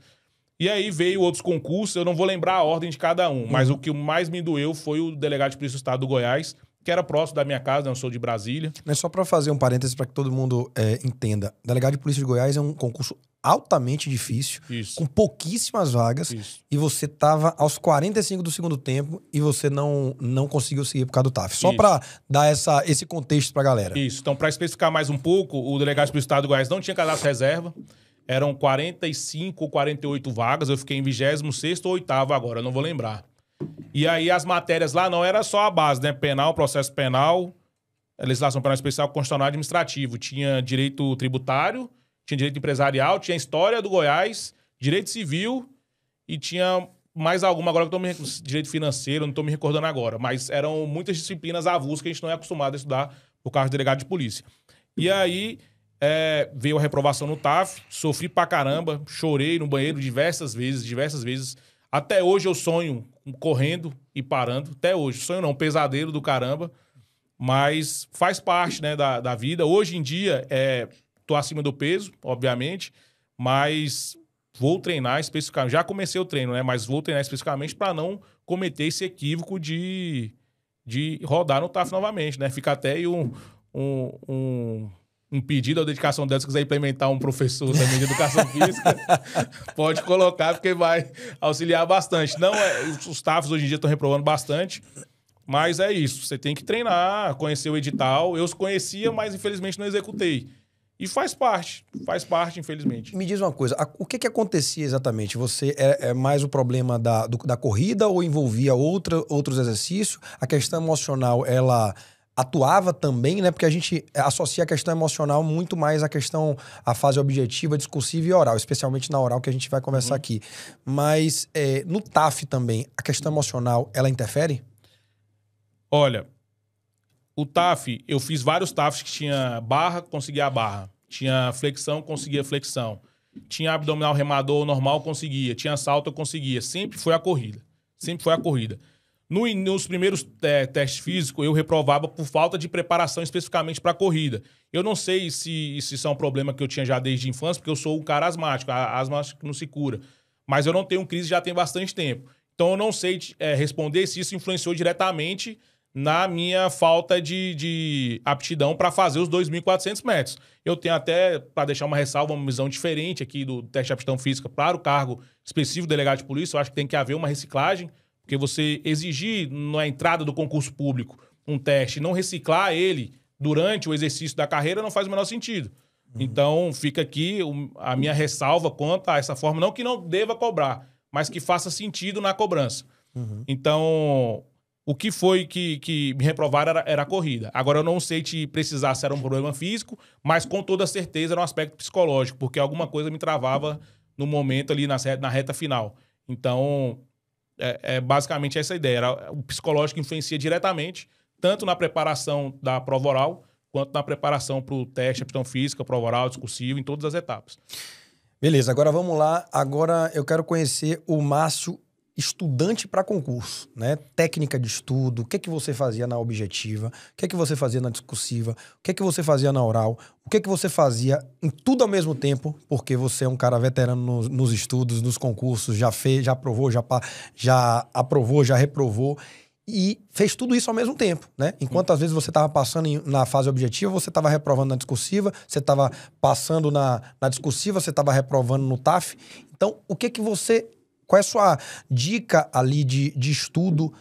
Speaker 2: E aí veio outros concursos, eu não vou lembrar a ordem de cada um, mas o que mais me doeu foi o delegado de polícia do estado do Goiás, que era próximo da minha casa, eu sou de Brasília.
Speaker 1: Mas só para fazer um parênteses para que todo mundo entenda. Delegado de polícia de Goiás é um concurso altamente difícil, com pouquíssimas vagas, e você tava aos 45 do segundo tempo e você não conseguiu seguir por causa do TAF. Só para dar esse contexto pra galera.
Speaker 2: Isso. Então, para especificar mais um pouco, o delegado de polícia do estado do Goiás não tinha cadastro reserva, eram 45 ou 48 vagas, eu fiquei em 26º ou 8º agora, eu não vou lembrar. E aí as matérias lá não era só a base, né? Penal, processo penal, legislação penal especial, constitucional administrativo. Tinha direito tributário, tinha direito empresarial, tinha história do Goiás, direito civil e tinha mais alguma agora que eu tô direito financeiro, não estou me recordando agora. Mas eram muitas disciplinas avulsas que a gente não é acostumado a estudar por causa de delegado de polícia. E aí veio a reprovação no TAF, sofri pra caramba, chorei no banheiro diversas vezes. Até hoje eu sonho correndo e parando. Até hoje. Sonho não, pesadelo do caramba. Mas faz parte, né, da vida. Hoje em dia, tô acima do peso, obviamente, mas vou treinar especificamente. Já comecei o treino, né? Mas vou treinar especificamente para não cometer esse equívoco de rodar no TAF novamente, né? Fica até aí um pedido à dedicação dela, se quiser implementar um professor também de educação física, pode colocar, porque vai auxiliar bastante. Não, os TAFs hoje em dia estão reprovando bastante, mas é isso. Você tem que treinar, conhecer o edital. Eu os conhecia, mas infelizmente não executei. E faz parte, infelizmente.
Speaker 1: Me diz uma coisa, o que acontecia exatamente? Você é mais o problema da corrida ou envolvia outros exercícios? A questão emocional, ela atuava também, né? Porque a gente associa a questão emocional muito mais à fase objetiva, discursiva e oral, especialmente na oral que a gente vai conversar aqui. Mas no TAF também, a questão emocional, ela interfere?
Speaker 2: Olha, o TAF, eu fiz vários TAFs que tinha barra, conseguia a barra. Tinha flexão, conseguia flexão. Tinha abdominal remador normal, conseguia. Tinha salto, eu conseguia. Sempre foi a corrida. Nos primeiros testes físicos, eu reprovava por falta de preparação especificamente para a corrida. Eu não sei se isso é um problema que eu tinha já desde a infância, porque eu sou um cara asmático. A asma não se cura. Mas eu não tenho crise já tem bastante tempo. Então eu não sei responder se isso influenciou diretamente na minha falta de aptidão para fazer os 2.400 metros. Eu tenho até, para deixar uma ressalva, uma visão diferente aqui do teste de aptidão física para o cargo específico do delegado de polícia. Eu acho que tem que haver uma reciclagem, porque você exigir na entrada do concurso público um teste e não reciclar ele durante o exercício da carreira não faz o menor sentido. Então, fica aqui a minha ressalva quanto a essa forma, não que não deva cobrar, mas que faça sentido na cobrança. Então, o que foi que me reprovaram era a corrida. Agora, eu não sei te precisar se era um problema físico, mas com toda certeza era um aspecto psicológico, porque alguma coisa me travava no momento ali na reta final. Então, basicamente essa ideia. O psicológico influencia diretamente, tanto na preparação da prova oral, quanto na preparação para o teste de aptidão física, prova oral, discursivo, em todas as etapas.
Speaker 1: Beleza, agora vamos lá. Agora eu quero conhecer o Márcio, estudante para concurso, né? Técnica de estudo, o que você fazia na objetiva, o que você fazia na discursiva, o que você fazia na oral, o que você fazia em tudo ao mesmo tempo, porque você é um cara veterano nos estudos, nos concursos, já fez, já aprovou, já aprovou, já reprovou e fez tudo isso ao mesmo tempo, né? Enquanto às vezes você estava passando na fase objetiva, você estava reprovando na discursiva, você estava passando na discursiva, você estava reprovando no TAF. Então, qual é a sua dica ali de estudo,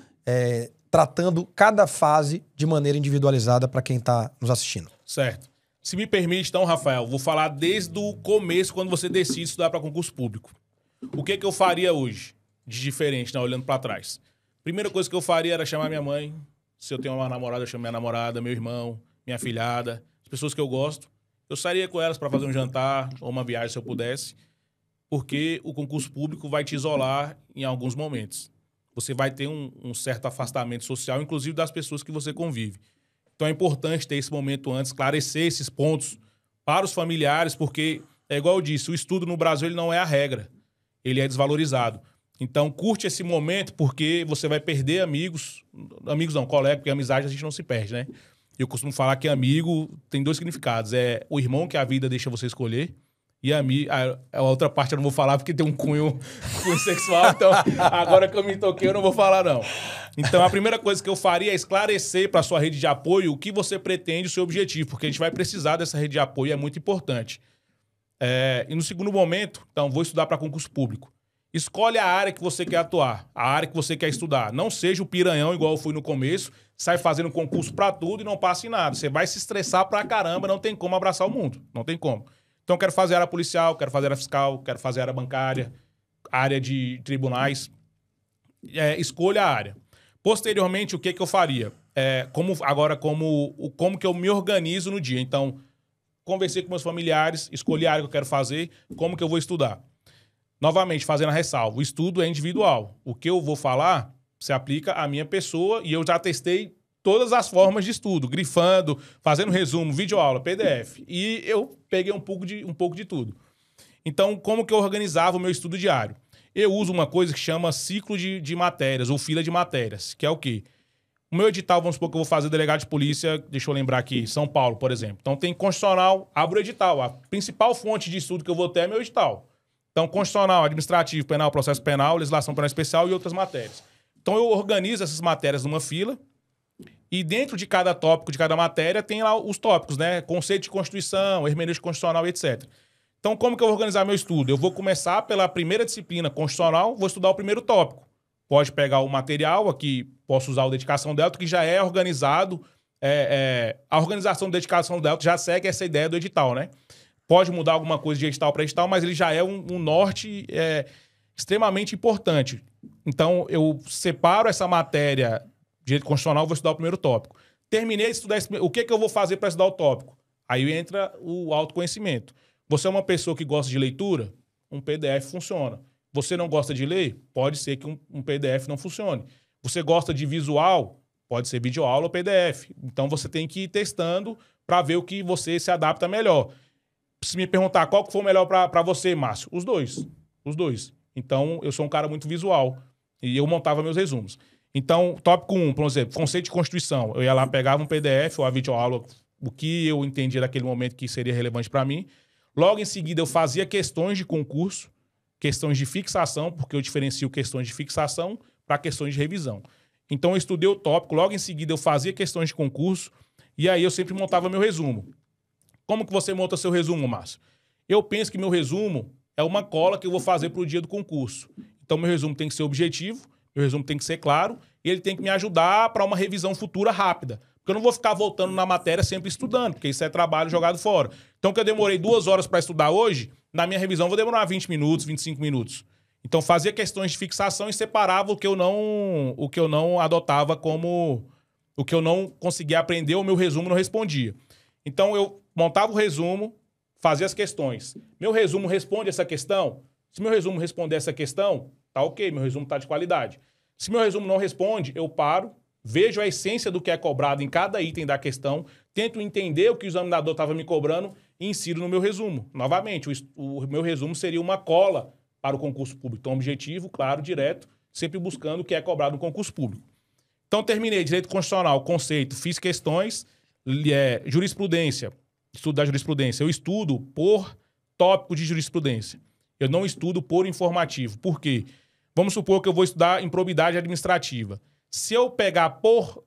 Speaker 1: tratando cada fase de maneira individualizada para quem está nos assistindo?
Speaker 2: Certo. Se me permite, então, Rafael, vou falar desde o começo, quando você decide estudar para concurso público. O que eu faria hoje de diferente, né, olhando para trás? Primeira coisa que eu faria era chamar minha mãe. Se eu tenho uma namorada, eu chamo minha namorada, meu irmão, minha afilhada, as pessoas que eu gosto. Eu sairia com elas para fazer um jantar ou uma viagem, se eu pudesse, porque o concurso público vai te isolar em alguns momentos. Você vai ter um certo afastamento social, inclusive das pessoas que você convive. Então é importante ter esse momento antes, esclarecer esses pontos para os familiares, porque, é igual eu disse, o estudo no Brasil ele não é a regra, ele é desvalorizado. Então curte esse momento, porque você vai perder amigos não, colega, porque amizade a gente não se perde, né? Eu costumo falar que amigo tem dois significados, é o irmão que a vida deixa você escolher, e a outra parte eu não vou falar porque tem um cunho sexual, então agora que eu me toquei eu não vou falar não. Então a primeira coisa que eu faria é esclarecer para a sua rede de apoio o que você pretende, o seu objetivo, porque a gente vai precisar dessa rede de apoio, é muito importante. E no segundo momento, então vou estudar para concurso público. Escolhe a área que você quer atuar, a área que você quer estudar. Não seja o piranhão igual eu fui no começo, sai fazendo concurso para tudo e não passa em nada. Você vai se estressar pra caramba, não tem como abraçar o mundo, não tem como. Então, quero fazer área policial, quero fazer área fiscal, quero fazer área bancária, área de tribunais. Escolha a área. Posteriormente, o que eu faria? Como que eu me organizo no dia. Então, conversei com meus familiares, escolhi a área que eu quero fazer, como que eu vou estudar. Novamente, fazendo a ressalva, o estudo é individual. O que eu vou falar se aplica à minha pessoa e eu já testei todas as formas de estudo, grifando, fazendo resumo, videoaula, PDF. E eu peguei um pouco de tudo. Então, como que eu organizava o meu estudo diário? Eu uso uma coisa que chama ciclo de matérias, ou fila de matérias, que é o quê? O meu edital, vamos supor que eu vou fazer delegado de polícia, deixa eu lembrar aqui, São Paulo, por exemplo. Então tem constitucional, abro o edital. A principal fonte de estudo que eu vou ter é meu edital. Então, constitucional, administrativo, penal, processo penal, legislação penal especial e outras matérias. Então eu organizo essas matérias numa fila e dentro de cada tópico, de cada matéria, tem lá os tópicos, né? Conceito de Constituição, hermenêutica constitucional, etc. Então, como que eu vou organizar meu estudo? Eu vou começar pela primeira disciplina constitucional, vou estudar o primeiro tópico. Pode pegar o material, aqui posso usar o Dedicação Delta, que já é organizado. A organização do Dedicação Delta já segue essa ideia do edital, né? Pode mudar alguma coisa de edital para edital, mas ele já é um norte extremamente importante. Então, eu separo essa matéria de direito constitucional, vou estudar o primeiro tópico. Terminei de estudar o que eu vou fazer para estudar o tópico? Aí entra o autoconhecimento. Você é uma pessoa que gosta de leitura? Um PDF funciona. Você não gosta de ler? Pode ser que um PDF não funcione. Você gosta de visual? Pode ser videoaula ou PDF. Então, você tem que ir testando para ver o que você se adapta melhor. Se me perguntar qual que foi o melhor para você, Márcio? Os dois. Os dois. Então, eu sou um cara muito visual. E eu montava meus resumos. Então, tópico 1, por exemplo, conceito de Constituição. Eu ia lá, pegava um PDF ou a videoaula, o que eu entendia naquele momento que seria relevante para mim. Logo em seguida, eu fazia questões de concurso, questões de fixação, porque eu diferencio questões de fixação para questões de revisão. Então, eu estudei o tópico, logo em seguida eu fazia questões de concurso, e aí eu sempre montava meu resumo. Como que você monta seu resumo, Márcio? Eu penso que meu resumo é uma cola que eu vou fazer para o dia do concurso. Então, meu resumo tem que ser objetivo, meu resumo tem que ser claro, e ele tem que me ajudar para uma revisão futura rápida. Porque eu não vou ficar voltando na matéria sempre estudando, porque isso é trabalho jogado fora. Então, que eu demorei 2 horas para estudar hoje, na minha revisão eu vou demorar 20 minutos, 25 minutos. Então, fazia questões de fixação e separava o que eu não adotava como... o que eu não conseguia aprender, o meu resumo não respondia. Então, eu montava o resumo, fazia as questões. Meu resumo responde essa questão? Se meu resumo responder essa questão, tá ok, meu resumo tá de qualidade. Se meu resumo não responde, eu paro, vejo a essência do que é cobrado em cada item da questão, tento entender o que o examinador estava me cobrando e insiro no meu resumo. Novamente, o meu resumo seria uma cola para o concurso público. Então, objetivo, claro, direto, sempre buscando o que é cobrado no concurso público. Então, terminei direito constitucional, conceito, fiz questões, jurisprudência, estudo da jurisprudência. Eu estudo por tópico de jurisprudência. Eu não estudo por informativo. Por quê? Vamos supor que eu vou estudar improbidade administrativa. Se eu pegar por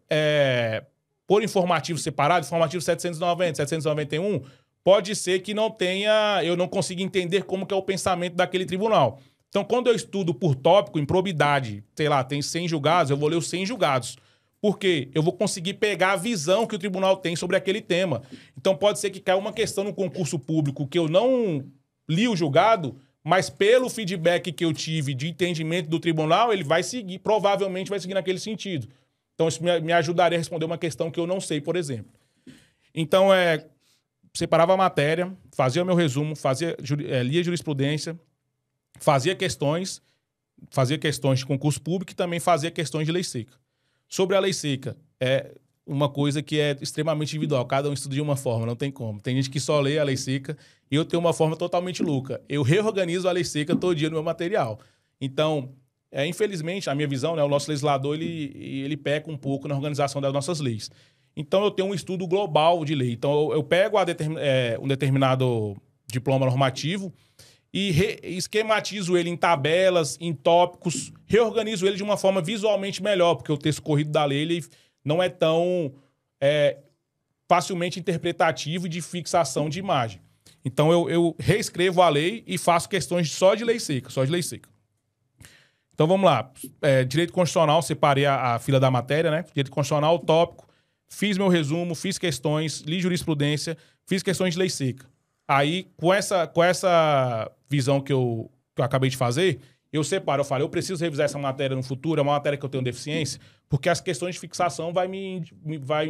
Speaker 2: informativo separado, informativo 790, 791, pode ser que eu não consiga entender como que é o pensamento daquele tribunal. Então, quando eu estudo por tópico, improbidade, sei lá, tem 100 julgados, eu vou ler os 100 julgados. Por quê? Eu vou conseguir pegar a visão que o tribunal tem sobre aquele tema. Então, pode ser que caia uma questão no concurso público que eu não li o julgado, mas pelo feedback que eu tive de entendimento do tribunal, ele vai seguir, provavelmente vai seguir naquele sentido. Então, isso me ajudaria a responder uma questão que eu não sei, por exemplo. Então, separava a matéria, fazia o meu resumo, lia jurisprudência, fazia questões de concurso público e também fazia questões de lei seca. Sobre a lei seca, é uma coisa que é extremamente individual. Cada um estuda de uma forma, não tem como. Tem gente que só lê a lei seca e eu tenho uma forma totalmente louca. Eu reorganizo a lei seca todo dia no meu material. Então, infelizmente, a minha visão, né, o nosso legislador, ele peca um pouco na organização das nossas leis. Então, eu tenho um estudo global de lei. Então, eu pego um determinado diploma normativo e esquematizo ele em tabelas, em tópicos, reorganizo ele de uma forma visualmente melhor, porque o texto corrido da lei ele não é tão facilmente interpretativo e de fixação de imagem. Então, eu reescrevo a lei e faço questões só de lei seca, Então, vamos lá. Direito constitucional, separei a fila da matéria, né? Direito constitucional, tópico, fiz meu resumo, fiz questões, li jurisprudência, fiz questões de lei seca. Aí, com essa visão que eu acabei de fazer, eu separo. Eu falo, eu preciso revisar essa matéria no futuro, é uma matéria que eu tenho deficiência, porque as questões de fixação vai me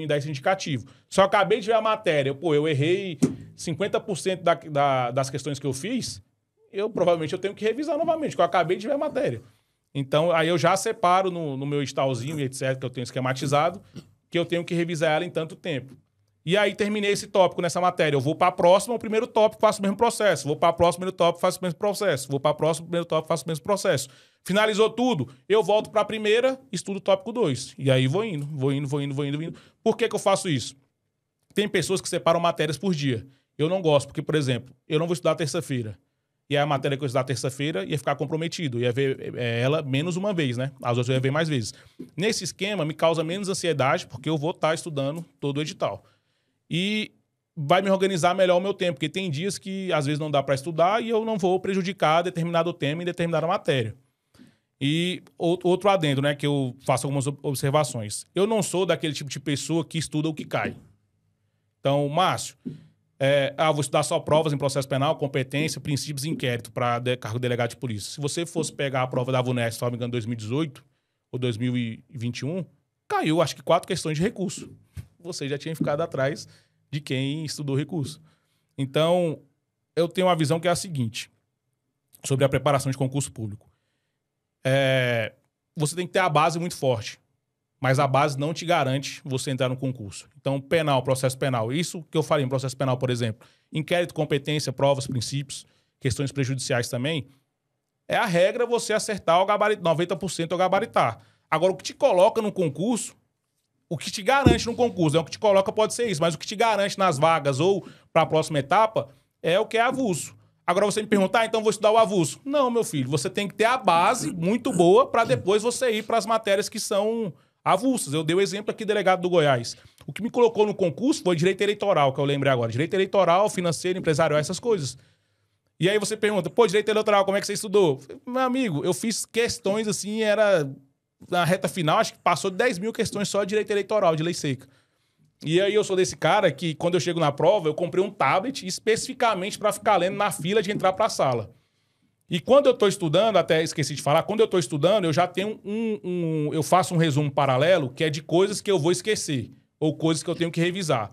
Speaker 2: dar esse indicativo. Se eu acabei de ver a matéria, eu errei 50% das questões que eu fiz, provavelmente eu tenho que revisar novamente, porque eu acabei de ver a matéria. Então, aí eu já separo no meu editalzinho, etc., que eu tenho esquematizado, que eu tenho que revisar ela em tanto tempo. E aí terminei esse tópico nessa matéria. Eu vou para a próxima, o primeiro tópico, faço o mesmo processo. Vou para a próxima, primeiro tópico, faço o mesmo processo. Vou para a próxima, primeiro tópico, faço o mesmo processo. Finalizou tudo, eu volto para a primeira, estudo o tópico 2. E aí vou indo. Por que eu faço isso? Tem pessoas que separam matérias por dia. Eu não gosto, porque, por exemplo, eu não vou estudar terça-feira. E a matéria que eu estudar terça-feira ia ficar comprometido. Ia ver ela menos uma vez, né? As outras eu ia ver mais vezes. Nesse esquema, me causa menos ansiedade, porque eu vou estar estudando todo o edital. E vai me organizar melhor o meu tempo, porque tem dias que às vezes não dá para estudar e eu não vou prejudicar determinado tema em determinada matéria. E outro adendo, né, que eu faço algumas observações. Eu não sou daquele tipo de pessoa que estuda o que cai. Então, Márcio, vou estudar só provas em processo penal, competência, princípios e inquérito para cargo de delegado de polícia. Se você fosse pegar a prova da VUNESP, se não me engano, 2018 ou 2021, caiu, acho que 4 questões de recurso. Você já tinha ficado atrás de quem estudou recurso. Então, eu tenho uma visão que é a seguinte, sobre a preparação de concurso público. Você tem que ter a base muito forte, mas a base não te garante você entrar no concurso. Então, penal, processo penal, isso que eu falei em processo penal, por exemplo, inquérito, competência, provas, princípios, questões prejudiciais também, é a regra você acertar o gabarito, 90% ou gabaritar. Agora, o que te coloca no concurso, o que te garante no concurso, o que te coloca pode ser isso, mas o que te garante nas vagas ou para a próxima etapa é o que é avulso. Agora você me pergunta, então vou estudar o avulso. Não, meu filho, você tem que ter a base muito boa para depois você ir para as matérias que são avulsas. Eu dei o exemplo aqui, delegado do Goiás. O que me colocou no concurso foi direito eleitoral, que eu lembrei agora. Direito eleitoral, financeiro, empresarial, essas coisas. E aí você pergunta, direito eleitoral, como é que você estudou? Meu amigo, eu fiz questões assim, era na reta final, acho que passou de 10 mil questões só de direito eleitoral, de lei seca. E aí eu sou desse cara que, quando eu chego na prova, eu comprei um tablet especificamente para ficar lendo na fila de entrar para a sala. E quando eu estou estudando, até esqueci de falar, quando eu estou estudando, eu já tenho eu faço um resumo paralelo que é de coisas que eu vou esquecer ou coisas que eu tenho que revisar.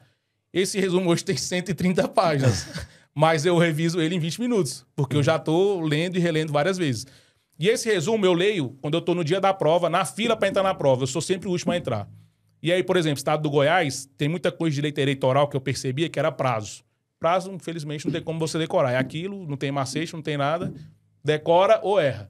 Speaker 2: Esse resumo hoje tem 130 páginas, mas eu reviso ele em 20 minutos, porque eu já estou lendo e relendo várias vezes. E esse resumo eu leio quando eu estou no dia da prova, na fila para entrar na prova. Eu sou sempre o último a entrar. E aí, por exemplo, estado do Goiás, tem muita coisa de direito eleitoral que eu percebia que era prazo. Prazo, infelizmente, não tem como você decorar. É aquilo, não tem macete, não tem nada. Decora ou erra.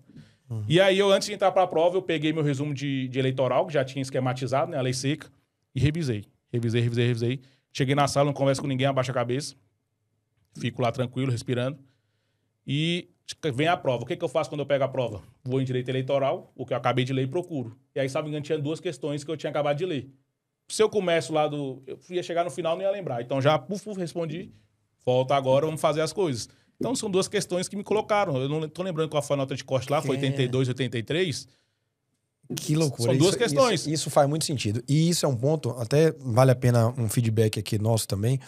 Speaker 2: E aí, antes de entrar para a prova, eu peguei meu resumo de eleitoral, que já tinha esquematizado, né, a lei seca, e revisei. Revisei. Cheguei na sala, não converso com ninguém, abaixo a cabeça. Fico lá tranquilo, respirando. E vem a prova. O que eu faço quando eu pego a prova? Vou em direito eleitoral, o que eu acabei de ler, e procuro. E aí, sabe, tinha 2 questões que eu tinha acabado de ler. Se eu começo lá eu ia chegar no final, não ia lembrar. Então já, respondi. Volta agora, vamos fazer as coisas. Então são 2 questões que me colocaram. Eu não tô lembrando qual foi a nota de corte lá, foi 82, 83.
Speaker 1: Que loucura.
Speaker 2: São 2 questões.
Speaker 1: Isso faz muito sentido. E isso é um ponto, até vale a pena um feedback aqui nosso também,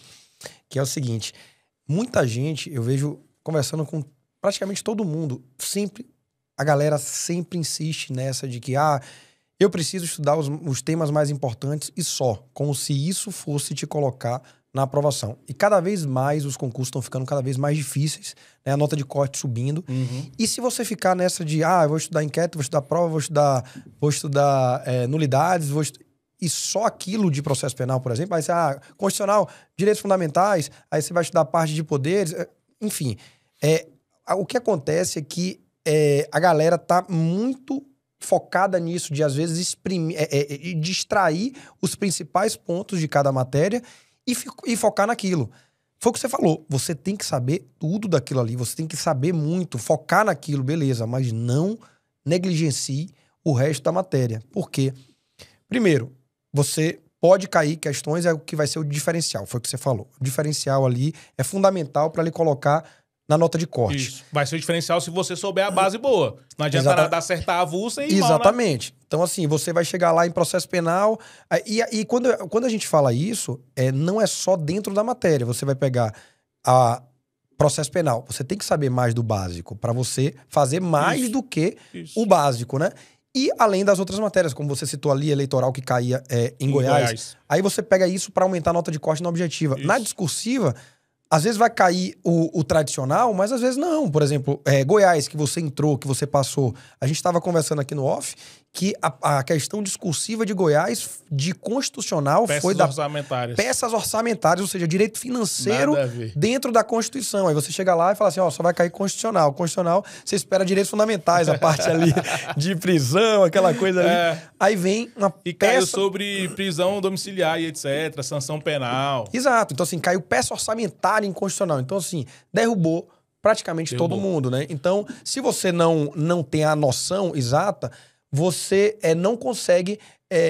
Speaker 1: que é o seguinte, muita gente, eu vejo conversando com praticamente todo mundo, a galera sempre insiste nessa de que, eu preciso estudar os temas mais importantes e só, como se isso fosse te colocar na aprovação. E cada vez mais os concursos estão ficando cada vez mais difíceis, né? A nota de corte subindo. E se você ficar nessa de, eu vou estudar inquérito, vou estudar prova, vou estudar nulidades, e só aquilo de processo penal, por exemplo, aí você, constitucional, direitos fundamentais, aí você vai estudar parte de poderes, enfim. O que acontece é que a galera tá muito focada nisso, de às vezes distrair os principais pontos de cada matéria e focar naquilo. Foi o que você falou, você tem que saber tudo daquilo ali, você tem que saber muito, focar naquilo, beleza, mas não negligencie o resto da matéria. Por quê? Primeiro, você pode cair questões, é o que vai ser o diferencial, foi o que você falou. O diferencial ali é fundamental para ele colocar na nota de corte.
Speaker 2: Isso. Vai ser o diferencial se você souber a base boa. Não adianta nada acertar a avulsa e
Speaker 1: Exatamente. Mal, né? Então, assim, você vai chegar lá em processo penal. E quando a gente fala isso, não é só dentro da matéria. Você vai pegar a processo penal. Você tem que saber mais do básico para você fazer mais do que o básico, né? E além das outras matérias, como você citou ali, eleitoral que caía em Goiás. Aí você pega isso para aumentar a nota de corte na objetiva. Isso. Na discursiva, às vezes vai cair o tradicional, mas às vezes não. Por exemplo, Goiás, que você entrou, que você passou. A gente estava conversando aqui no off que a questão discursiva de Goiás, de constitucional, foi da peças orçamentárias, ou seja, direito financeiro dentro da Constituição. Aí você chega lá e fala assim, ó, só vai cair constitucional. Constitucional, você espera direitos fundamentais, a parte ali de prisão, aquela coisa ali. Aí vem uma
Speaker 2: peça... E caiu sobre prisão domiciliar e etc., sanção penal.
Speaker 1: Exato. Então, assim, caiu peça orçamentária inconstitucional. Então, assim, derrubou praticamente todo mundo, né? Então, se você não tem a noção exata, você não consegue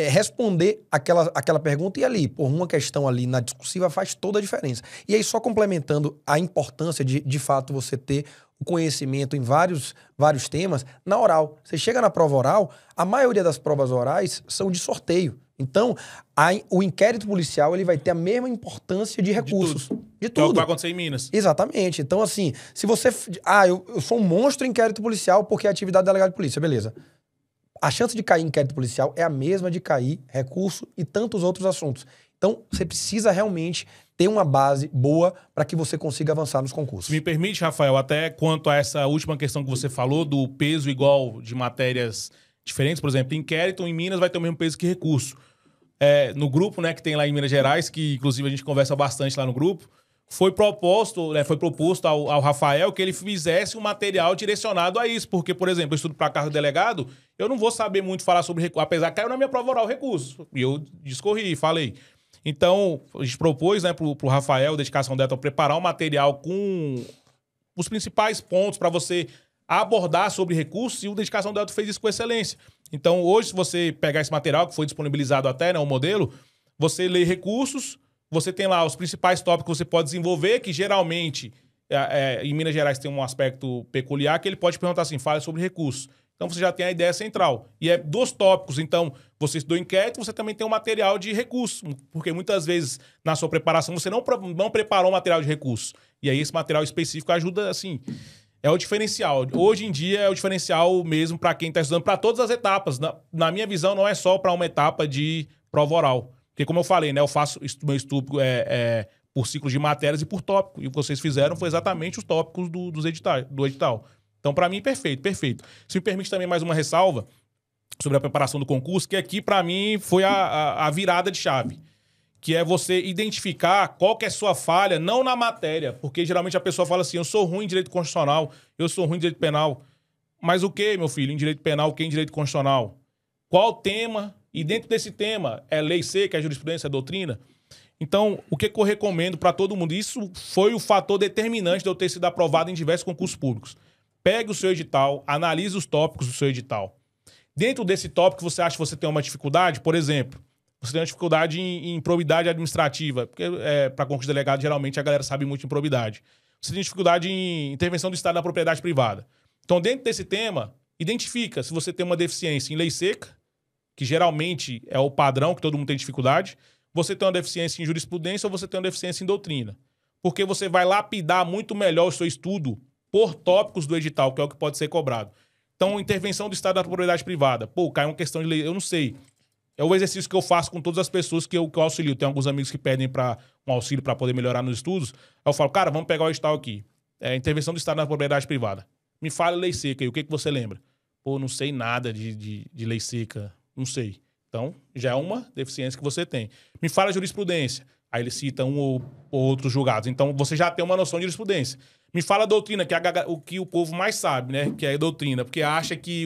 Speaker 1: responder aquela pergunta e ali, por uma questão ali na discursiva, faz toda a diferença. E aí, só complementando a importância de fato, você ter o conhecimento em vários temas, na oral. Você chega na prova oral, a maioria das provas orais são de sorteio. Então, o inquérito policial ele vai ter a mesma importância de recursos. De tudo.
Speaker 2: Que é o que vai acontecer em Minas.
Speaker 1: Exatamente. Então, assim, se você... eu sou um monstro em inquérito policial porque é atividade delegado de polícia, beleza. A chance de cair em inquérito policial é a mesma de cair recurso e tantos outros assuntos. Então, você precisa realmente ter uma base boa para que você consiga avançar nos concursos.
Speaker 2: Me permite, Rafael, até quanto a essa última questão que você falou, do peso igual de matérias diferentes, por exemplo, inquérito em Minas vai ter o mesmo peso que recurso. No grupo, né, que tem lá em Minas Gerais, que inclusive a gente conversa bastante lá no grupo, foi proposto ao Rafael que ele fizesse um material direcionado a isso. Porque, por exemplo, eu estudo para cargo de delegado, eu não vou saber muito falar sobre recurso, apesar que caiu na minha prova oral recurso. E eu discorri, falei. Então, a gente propôs, né, pro Rafael, dedicação dela, preparar um material com os principais pontos para você abordar sobre recursos, e o dedicação dela fez isso com excelência. Então, hoje, se você pegar esse material, que foi disponibilizado até, né, o modelo, você lê recursos, você tem lá os principais tópicos que você pode desenvolver, que geralmente, em Minas Gerais tem um aspecto peculiar, que ele pode perguntar assim, fale sobre recursos. Então você já tem a ideia central. E é dos tópicos, então, você estudou inquérito, você também tem um material de recursos. Porque muitas vezes, na sua preparação, você não preparou um material de recursos. E aí esse material específico ajuda, assim... É o diferencial. Hoje em dia é o diferencial mesmo para quem está estudando, para todas as etapas. Na minha visão, não é só para uma etapa de prova oral. Porque, como eu falei, né, eu faço meu estudo por ciclos de matérias e por tópico. E o que vocês fizeram foi exatamente os tópicos do edital. Então, para mim, perfeito, perfeito. Se me permite também mais uma ressalva sobre a preparação do concurso, que aqui, para mim, foi a virada de chave. Que é você identificar qual que é a sua falha, não na matéria. Porque, geralmente, a pessoa fala assim, eu sou ruim em direito constitucional, eu sou ruim em direito penal. Mas o que, meu filho, em direito penal, o que em direito constitucional? Qual tema? E dentro desse tema, é lei seca, é jurisprudência, é doutrina? Então, o que eu recomendo para todo mundo? Isso foi o fator determinante de eu ter sido aprovado em diversos concursos públicos. Pegue o seu edital, analise os tópicos do seu edital. Dentro desse tópico, você acha que você tem uma dificuldade? Por exemplo, você tem uma dificuldade em improbidade administrativa, porque para concurso de delegado, geralmente, a galera sabe muito de improbidade. Você tem dificuldade em intervenção do Estado na propriedade privada. Então, dentro desse tema, identifica se você tem uma deficiência em lei seca, que geralmente é o padrão que todo mundo tem dificuldade, você tem uma deficiência em jurisprudência ou você tem uma deficiência em doutrina. Porque você vai lapidar muito melhor o seu estudo por tópicos do edital, que é o que pode ser cobrado. Então, intervenção do Estado na propriedade privada. Pô, cai uma questão de lei, eu não sei. É o exercício que eu faço com todas as pessoas que eu auxilio. Tem alguns amigos que pedem um auxílio para poder melhorar nos estudos. Aí eu falo, cara, vamos pegar o edital aqui. Intervenção do Estado na propriedade privada. Me fala lei seca aí, o que você lembra? Pô, não sei nada de lei seca. Não sei. Então, já é uma deficiência que você tem. Me fala jurisprudência. Aí ele cita um ou outros julgados. Então, você já tem uma noção de jurisprudência. Me fala doutrina, que é o que o povo mais sabe, né? Que é doutrina. Porque acha que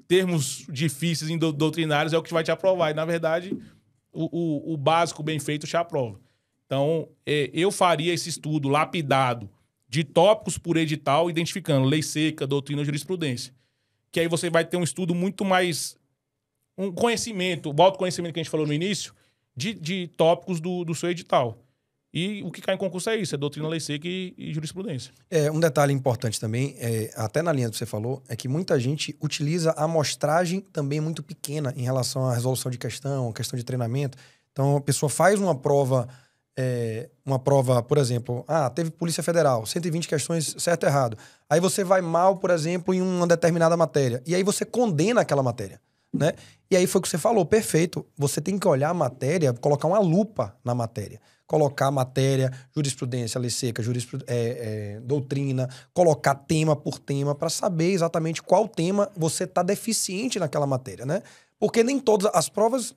Speaker 2: termos difíceis em doutrinários é o que vai te aprovar. E, na verdade, o básico bem feito te aprova. Então, eu faria esse estudo lapidado de tópicos por edital, identificando lei seca, doutrina e jurisprudência. Que aí você vai ter um estudo muito mais... um conhecimento, o autoconhecimento que a gente falou no início, de tópicos do seu edital. E o que cai em concurso é isso, é doutrina, lei seca e jurisprudência.
Speaker 1: Um detalhe importante também, até na linha que você falou, é que muita gente utiliza a amostragem também muito pequena em relação à resolução de questão de treinamento. Então, a pessoa faz uma prova, por exemplo, teve Polícia Federal, 120 questões certo e errado. Aí você vai mal, por exemplo, em uma determinada matéria. E aí você condena aquela matéria. né? E aí foi o que você falou, perfeito. Você tem que olhar a matéria, colocar uma lupa na matéria. Colocar a matéria, jurisprudência, lei seca, doutrina, colocar tema por tema para saber exatamente qual tema você está deficiente naquela matéria, né? Porque nem todas as provas,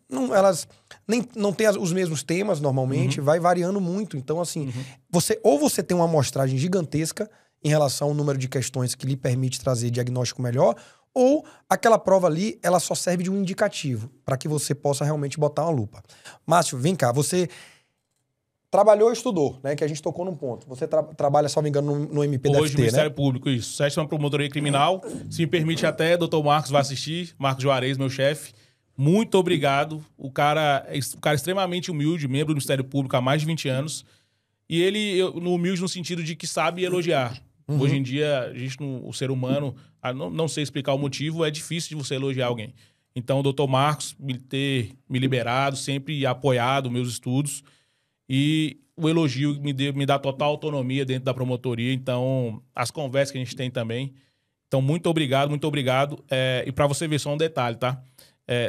Speaker 1: não têm os mesmos temas normalmente, vai variando muito. Então, assim, você tem uma amostragem gigantesca em relação ao número de questões que lhe permite trazer diagnóstico melhor, ou aquela prova ali, ela só serve de um indicativo para que você possa realmente botar uma lupa. Márcio, vem cá, você trabalhou e estudou, né? Que a gente tocou num ponto. Você trabalha, se não me engano, no MPDFT,
Speaker 2: hoje, no Ministério Público, isso. 7ª Promotoria Criminal. Se me permite até, doutor Marcos vai assistir. Marcos Juarez, meu chefe. Muito obrigado. O cara é extremamente humilde, membro do Ministério Público há mais de 20 anos. E ele, humilde no sentido de que sabe elogiar. Hoje em dia, o ser humano, não sei explicar o motivo, é difícil de você elogiar alguém. Então, o doutor Marcos ter me liberado, sempre apoiado meus estudos. E o elogio me dá total autonomia dentro da promotoria. Então, as conversas que a gente tem também. Então, muito obrigado, muito obrigado. E para você ver só um detalhe, tá?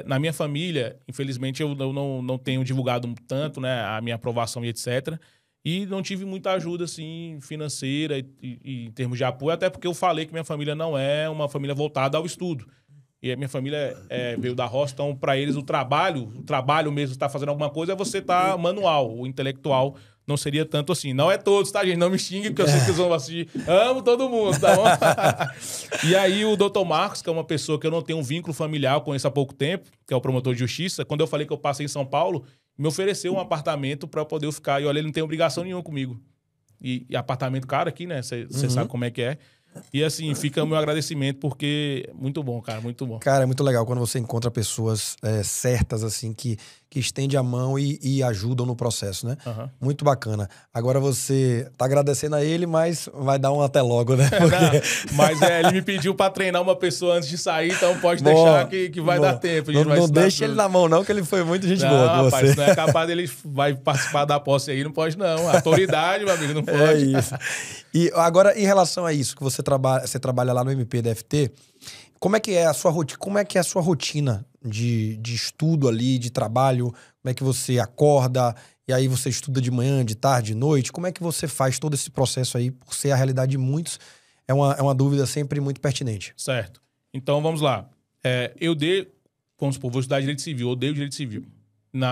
Speaker 2: Na minha família, infelizmente, eu não tenho divulgado tanto, né, a minha aprovação e etc. E não tive muita ajuda, assim, financeira e em termos de apoio, até porque eu falei que minha família não é uma família voltada ao estudo. E a minha família veio da roça, então, para eles, o trabalho mesmo, estar fazendo alguma coisa, é você estar manual. O intelectual não seria tanto assim. Não é todos, tá, gente? Não me xingue, porque eu sei que vocês vão assistir. Amo todo mundo, tá bom? E aí, o doutor Marcos, que é uma pessoa que eu não tenho um vínculo familiar, conheço há pouco tempo, que é o promotor de justiça, quando eu falei que eu passei em São Paulo, me ofereceu um apartamento para eu poder ficar. E olha, ele não tem obrigação nenhuma comigo. E apartamento caro aqui, né? Você sabe como é que é. E assim, fica o meu agradecimento, porque muito bom, cara, muito bom.
Speaker 1: Cara, é muito legal quando você encontra pessoas certas, assim, que estendem a mão e ajudam no processo, né? Muito bacana. Agora você tá agradecendo a ele, mas vai dar um até logo, né? Porque...
Speaker 2: Mas ele me pediu pra treinar uma pessoa antes de sair, então pode deixar que vai dar tempo.
Speaker 1: Não deixa ele na mão, não, que ele foi muito gente boa com
Speaker 2: rapaz,
Speaker 1: você.
Speaker 2: Se não é capaz dele vai participar da posse aí, não pode não. A autoridade, meu amigo, não pode.
Speaker 1: É isso. E agora, em relação a isso, que você trabalha lá no MPDFT, como é que é a sua rotina? Como é que é a sua rotina de estudo ali, de trabalho? Como é que você acorda e aí você estuda de manhã, de tarde, de noite? Como é que você faz todo esse processo aí? Por ser a realidade de muitos, é uma dúvida sempre muito pertinente.
Speaker 2: Certo. Então, vamos lá. Vamos supor, vou estudar Direito Civil, eu odeio Direito Civil.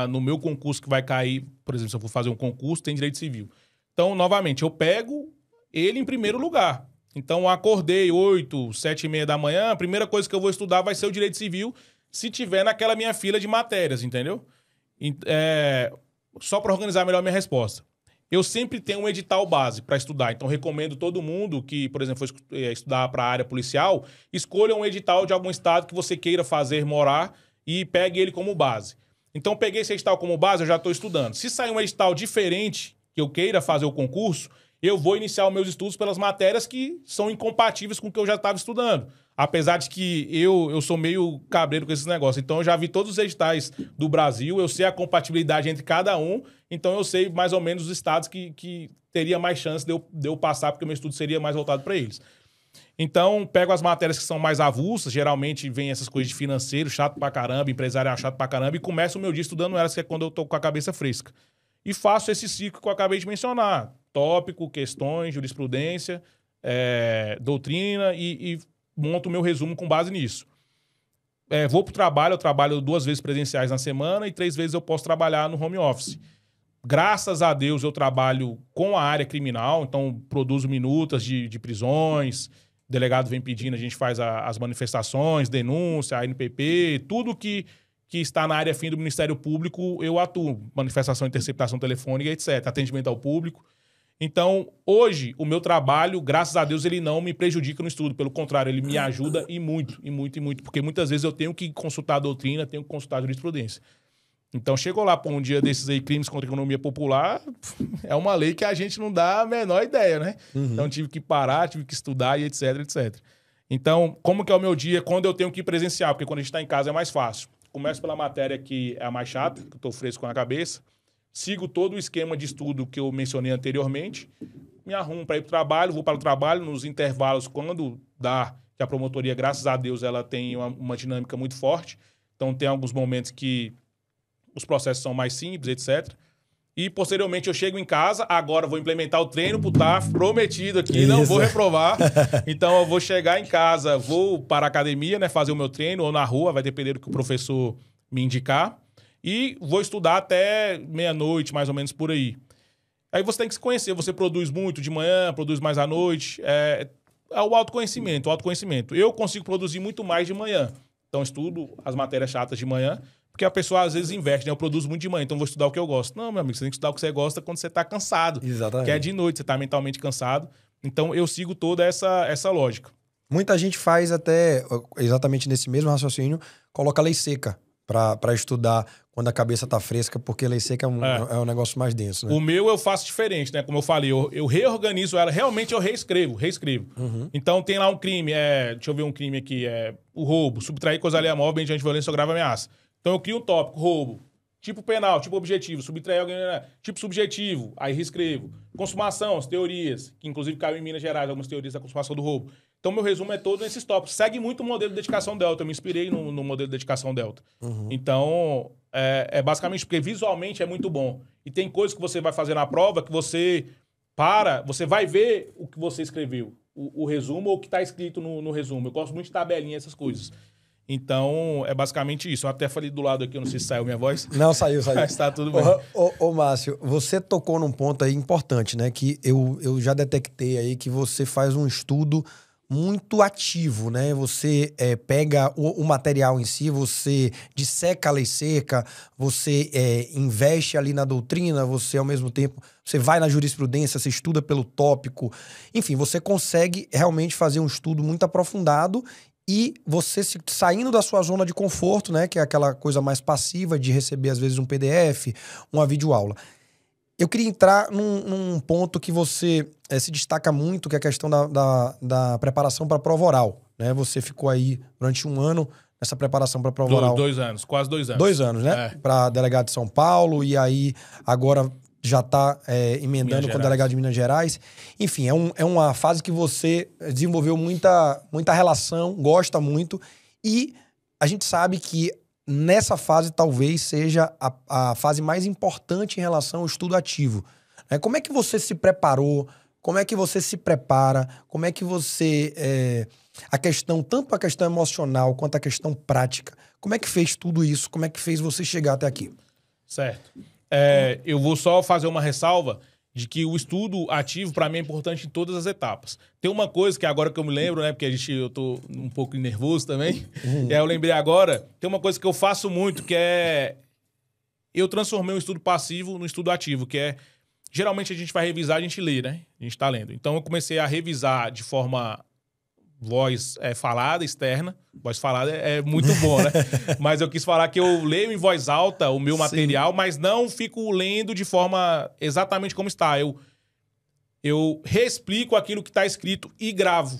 Speaker 2: No meu concurso que vai cair, por exemplo, se eu for fazer um concurso, tem Direito Civil. Então, novamente, eu pego ele em primeiro lugar. Então, acordei 8, 7h30 da manhã, a primeira coisa que eu vou estudar vai ser o Direito Civil, se tiver naquela minha fila de matérias, entendeu? Só para organizar melhor a minha resposta. Eu sempre tenho um edital base para estudar, então recomendo todo mundo que, por exemplo, for estudar para a área policial, escolha um edital de algum estado que você queira fazer morar e pegue ele como base. Então, peguei esse edital como base, eu já estou estudando. Se sair um edital diferente, que eu queira fazer o concurso, eu vou iniciar os meus estudos pelas matérias que são incompatíveis com o que eu já estava estudando. Apesar de que eu sou meio cabreiro com esses negócios. Então, eu já vi todos os editais do Brasil, eu sei a compatibilidade entre cada um, então eu sei mais ou menos os estados que teria mais chance de eu passar, porque o meu estudo seria mais voltado para eles. Então, pego as matérias que são mais avulsas, geralmente vem essas coisas de financeiro, chato pra caramba, empresarial chato pra caramba, e começo o meu dia estudando elas, que é quando eu tô com a cabeça fresca. E faço esse ciclo que eu acabei de mencionar. Tópico, questões, jurisprudência, doutrina e monto o meu resumo com base nisso. Vou pro trabalho, eu trabalho 2 vezes presenciais na semana e 3 vezes eu posso trabalhar no home office. Graças a Deus eu trabalho com a área criminal, então produzo minutas de prisões, o delegado vem pedindo, a gente faz as manifestações, denúncia, ANPP, tudo que está na área fim do Ministério Público, eu atuo. Manifestação, interceptação telefônica, etc. Atendimento ao público. Então, hoje, o meu trabalho, graças a Deus, ele não me prejudica no estudo. Pelo contrário, ele me ajuda e muito, e muito, e muito. Porque muitas vezes eu tenho que consultar a doutrina, tenho que consultar a jurisprudência. Então, chegou lá para um dia desses aí, crimes contra a economia popular, é uma lei que a gente não dá a menor ideia, né? Então, tive que parar, tive que estudar e etc, etc. Então, como que é o meu dia quando eu tenho que ir presencial? Porque quando a gente está em casa é mais fácil. Começo pela matéria que é a mais chata, que eu estou fresco na cabeça. Sigo todo o esquema de estudo que eu mencionei anteriormente. Me arrumo para ir para o trabalho, vou para o trabalho nos intervalos, quando dá, que a promotoria, graças a Deus, ela tem uma dinâmica muito forte. Então, tem alguns momentos que os processos são mais simples, etc. E, posteriormente, eu chego em casa, agora vou implementar o treino por estar prometido aqui, não vou reprovar. Então, eu vou chegar em casa, vou para a academia, né, fazer o meu treino, ou na rua, vai depender do que o professor me indicar. E vou estudar até meia-noite, mais ou menos por aí. Aí você tem que se conhecer, você produz muito de manhã, produz mais à noite. É o autoconhecimento, o autoconhecimento. Eu consigo produzir muito mais de manhã. Então, estudo as matérias chatas de manhã, porque a pessoa às vezes inverte, né? Eu produzo muito de manhã, então vou estudar o que eu gosto. Não, meu amigo, você tem que estudar o que você gosta quando você está cansado.
Speaker 1: Exatamente.
Speaker 2: Que é de noite, você está mentalmente cansado. Então, eu sigo toda essa lógica.
Speaker 1: Muita gente faz até, exatamente nesse mesmo raciocínio, coloca lei seca para estudar quando a cabeça tá fresca, porque lei seca é um negócio mais denso, né?
Speaker 2: O meu eu faço diferente, né? Como eu falei, eu reorganizo ela. Realmente eu reescrevo.
Speaker 1: Uhum.
Speaker 2: Então tem lá um crime, deixa eu ver um crime aqui, o roubo, subtrair coisa alheia móvel mediante violência ou grave ameaça. Então eu crio um tópico, roubo. Tipo penal, tipo objetivo, subtrair alguém, tipo subjetivo, aí reescrevo. Consumação, as teorias, que inclusive caem em Minas Gerais, algumas teorias da consumação do roubo. Então meu resumo é todo nesses tópicos. Segue muito o modelo de dedicação Delta, eu me inspirei no modelo de dedicação Delta.
Speaker 1: Uhum.
Speaker 2: Então, basicamente, porque visualmente é muito bom. E tem coisas que você vai fazer na prova que você vai ver o que você escreveu, o resumo ou o que está escrito no resumo. Eu gosto muito de tabelinha, essas coisas. Então, é basicamente isso. Eu até falei do lado aqui, eu não sei se saiu minha voz.
Speaker 1: Não, saiu.
Speaker 2: Mas tá tudo bem.
Speaker 1: Ô, Márcio, você tocou num ponto aí importante, né? Que eu já detectei aí que você faz um estudo muito ativo, né? Você pega o material em si, você disseca a lei seca, você investe ali na doutrina, você ao mesmo tempo, você vai na jurisprudência, você estuda pelo tópico. Enfim, você consegue realmente fazer um estudo muito aprofundado e você saindo da sua zona de conforto, né? Que é aquela coisa mais passiva de receber, às vezes, um PDF, uma videoaula. Eu queria entrar num ponto que você se destaca muito, que é a questão da preparação para a prova oral, né? Você ficou aí durante um ano nessa preparação para a prova oral.
Speaker 2: 2 anos, quase 2 anos.
Speaker 1: 2 anos, né? Para delegado de São Paulo, e aí agora já está emendando com o delegado de Minas Gerais. Enfim, é uma fase que você desenvolveu muita relação, gosta muito, e a gente sabe que nessa fase talvez seja a fase mais importante em relação ao estudo ativo. Como é que você se preparou? Como é que você se prepara? Como é que você... tanto a questão emocional quanto a questão prática. Como é que fez tudo isso? Como é que fez você chegar até aqui?
Speaker 2: Certo. Eu vou só fazer uma ressalva de que o estudo ativo, para mim, é importante em todas as etapas. Tem uma coisa que agora que eu me lembro, né? Porque eu tô um pouco nervoso também. E aí eu lembrei agora. Tem uma coisa que eu faço muito, que é... Eu transformei o estudo passivo no estudo ativo, que é... Geralmente a gente vai revisar, a gente lê, né? A gente tá lendo. Então eu comecei a revisar de forma... voz falada, externa. Voz falada é muito bom, né? Mas eu quis falar que eu leio em voz alta o meu material, mas não fico lendo de forma exatamente como está. Eu reexplico aquilo que está escrito e gravo.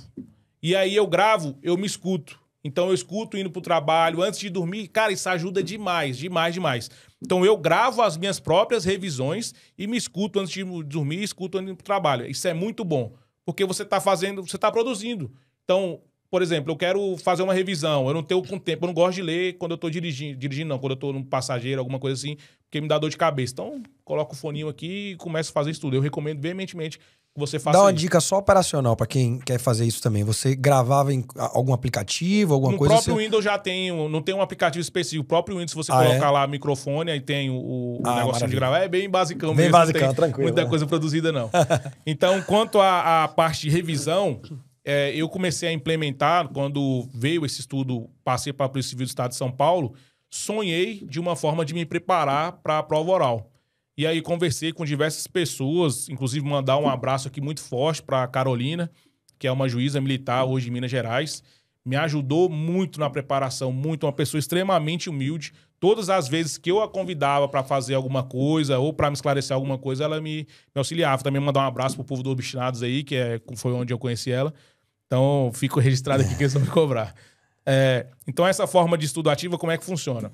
Speaker 2: E aí eu gravo, eu me escuto. Então eu escuto indo pro trabalho, antes de dormir. Cara, isso ajuda demais, demais, demais. Então eu gravo as minhas próprias revisões e me escuto antes de dormir e escuto indo pro trabalho. Isso é muito bom, porque você tá produzindo. Então, por exemplo, eu quero fazer uma revisão, eu não tenho tempo, eu não gosto de ler quando eu tô dirigindo não, quando eu tô num passageiro, alguma coisa assim, porque me dá dor de cabeça. Então, coloco o foninho aqui e começo a fazer isso tudo. Eu recomendo veementemente que você faça isso.
Speaker 1: Dá uma dica só operacional para quem quer fazer isso também. Você gravava em algum aplicativo, alguma coisa assim?
Speaker 2: No próprio Windows já tem, não tem um aplicativo específico. O próprio Windows, se você colocar lá microfone, aí tem o negocinho de gravar, é bem basicão mesmo.
Speaker 1: Bem basicão, tranquilo.
Speaker 2: Muita coisa produzida, não. Então, quanto à parte de revisão... eu comecei a implementar, quando veio esse estudo, passei para a Polícia Civil do Estado de São Paulo, sonhei de uma forma de me preparar para a prova oral. E aí conversei com diversas pessoas, inclusive mandar um abraço aqui muito forte para a Carolina, que é uma juíza militar hoje em Minas Gerais. Me ajudou muito na preparação, muito, uma pessoa extremamente humilde. Todas as vezes que eu a convidava para fazer alguma coisa ou para me esclarecer alguma coisa, ela me auxiliava. Também mandar um abraço pro povo do Obstinados aí, que foi onde eu conheci ela. Então, fico registrado aqui que eles vão me cobrar. Então, essa forma de estudo ativo, como é que funciona?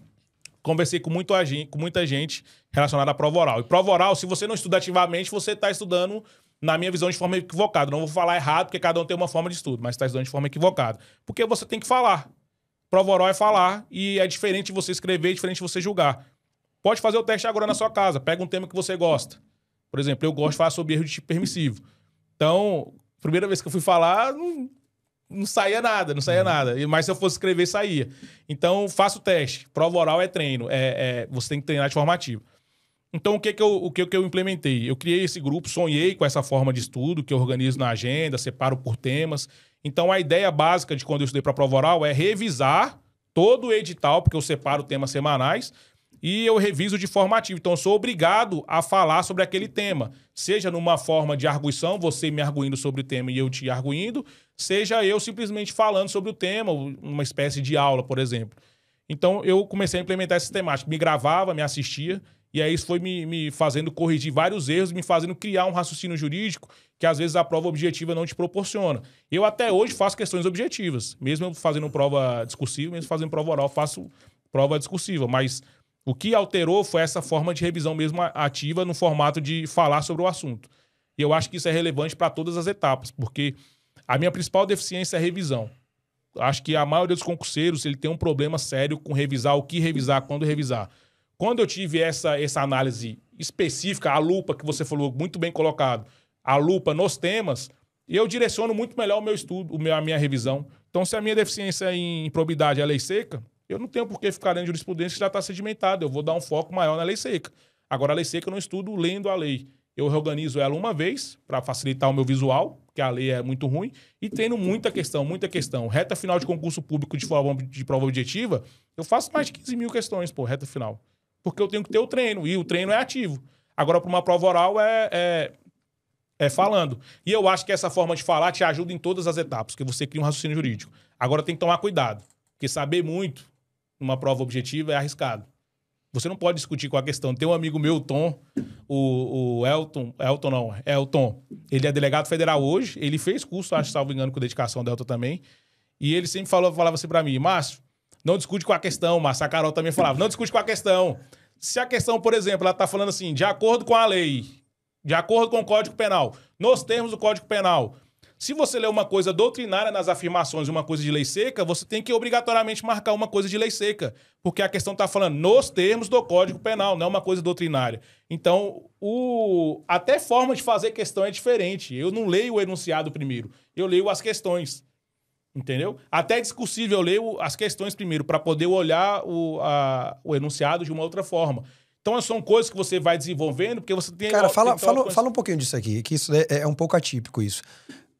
Speaker 2: Conversei com muita gente relacionada à prova oral. E prova oral, se você não estuda ativamente, você está estudando, na minha visão, de forma equivocada. Não vou falar errado, porque cada um tem uma forma de estudo, mas está estudando de forma equivocada. Porque você tem que falar. Prova oral é falar e é diferente de você escrever, é diferente de você julgar. Pode fazer o teste agora na sua casa. Pega um tema que você gosta. Por exemplo, eu gosto de falar sobre erro de tipo permissivo. Então, primeira vez que eu fui falar, não saía nada, não saía nada. Mas se eu fosse escrever, saía. Então, faça o teste. Prova oral é treino. Você tem que treinar de forma ativa. Então, o que eu implementei? Eu criei esse grupo, sonhei com essa forma de estudo, que eu organizo na agenda, separo por temas. Então, a ideia básica de quando eu estudei para a prova oral é revisar todo o edital, porque eu separo temas semanais, e eu reviso de forma ativa. Então, eu sou obrigado a falar sobre aquele tema. Seja numa forma de arguição, você me arguindo sobre o tema e eu te arguindo, seja eu simplesmente falando sobre o tema, uma espécie de aula, por exemplo. Então, eu comecei a implementar essa temática. Me gravava, me assistia, e aí isso foi me fazendo corrigir vários erros, me fazendo criar um raciocínio jurídico que, às vezes, a prova objetiva não te proporciona. Eu, até hoje, faço questões objetivas. Mesmo eu fazendo prova discursiva, mesmo fazendo prova oral, faço prova discursiva, mas o que alterou foi essa forma de revisão mesmo ativa no formato de falar sobre o assunto. E eu acho que isso é relevante para todas as etapas, porque a minha principal deficiência é a revisão. Acho que a maioria dos concurseiros ele tem um problema sério com revisar, o que revisar, quando revisar. Quando eu tive essa análise específica, a lupa que você falou, muito bem colocado, a lupa nos temas, eu direciono muito melhor o meu estudo, a minha revisão. Então, se a minha deficiência em probidade é a lei seca, eu não tenho por que ficar lendo jurisprudência que já está sedimentada. Eu vou dar um foco maior na lei seca. Agora, a lei seca eu não estudo lendo a lei. Eu reorganizo ela uma vez para facilitar o meu visual, porque a lei é muito ruim, e treino muita questão, muita questão. Reta final de concurso público de prova objetiva, eu faço mais de 15 mil questões, reta final. Porque eu tenho que ter o treino, e o treino é ativo. Agora, para uma prova oral, é falando. E eu acho que essa forma de falar te ajuda em todas as etapas, porque você cria um raciocínio jurídico. Agora, tem que tomar cuidado, porque saber muito numa prova objetiva é arriscado. Você não pode discutir com a questão. Tem um amigo meu, o Tom, o Elton. Ele é delegado federal hoje. Ele fez curso, acho, salvo engano, com dedicação do Elton também. E ele sempre falava assim pra mim, Márcio, não discute com a questão, Márcio. A Carol também falava, não discute com a questão. Se a questão, por exemplo, ela tá falando assim, de acordo com a lei, de acordo com o Código Penal, nos termos do Código Penal, se você ler uma coisa doutrinária nas afirmações e uma coisa de lei seca, você tem que obrigatoriamente marcar uma coisa de lei seca, porque a questão está falando nos termos do Código Penal, não é uma coisa doutrinária. Então, até forma de fazer questão é diferente. Eu não leio o enunciado primeiro, eu leio as questões, entendeu? Até discursível eu leio as questões primeiro, para poder olhar o enunciado de uma outra forma. Então, são coisas que você vai desenvolvendo, porque você tem...
Speaker 1: Cara, fala um pouquinho disso aqui, que isso é um pouco atípico isso.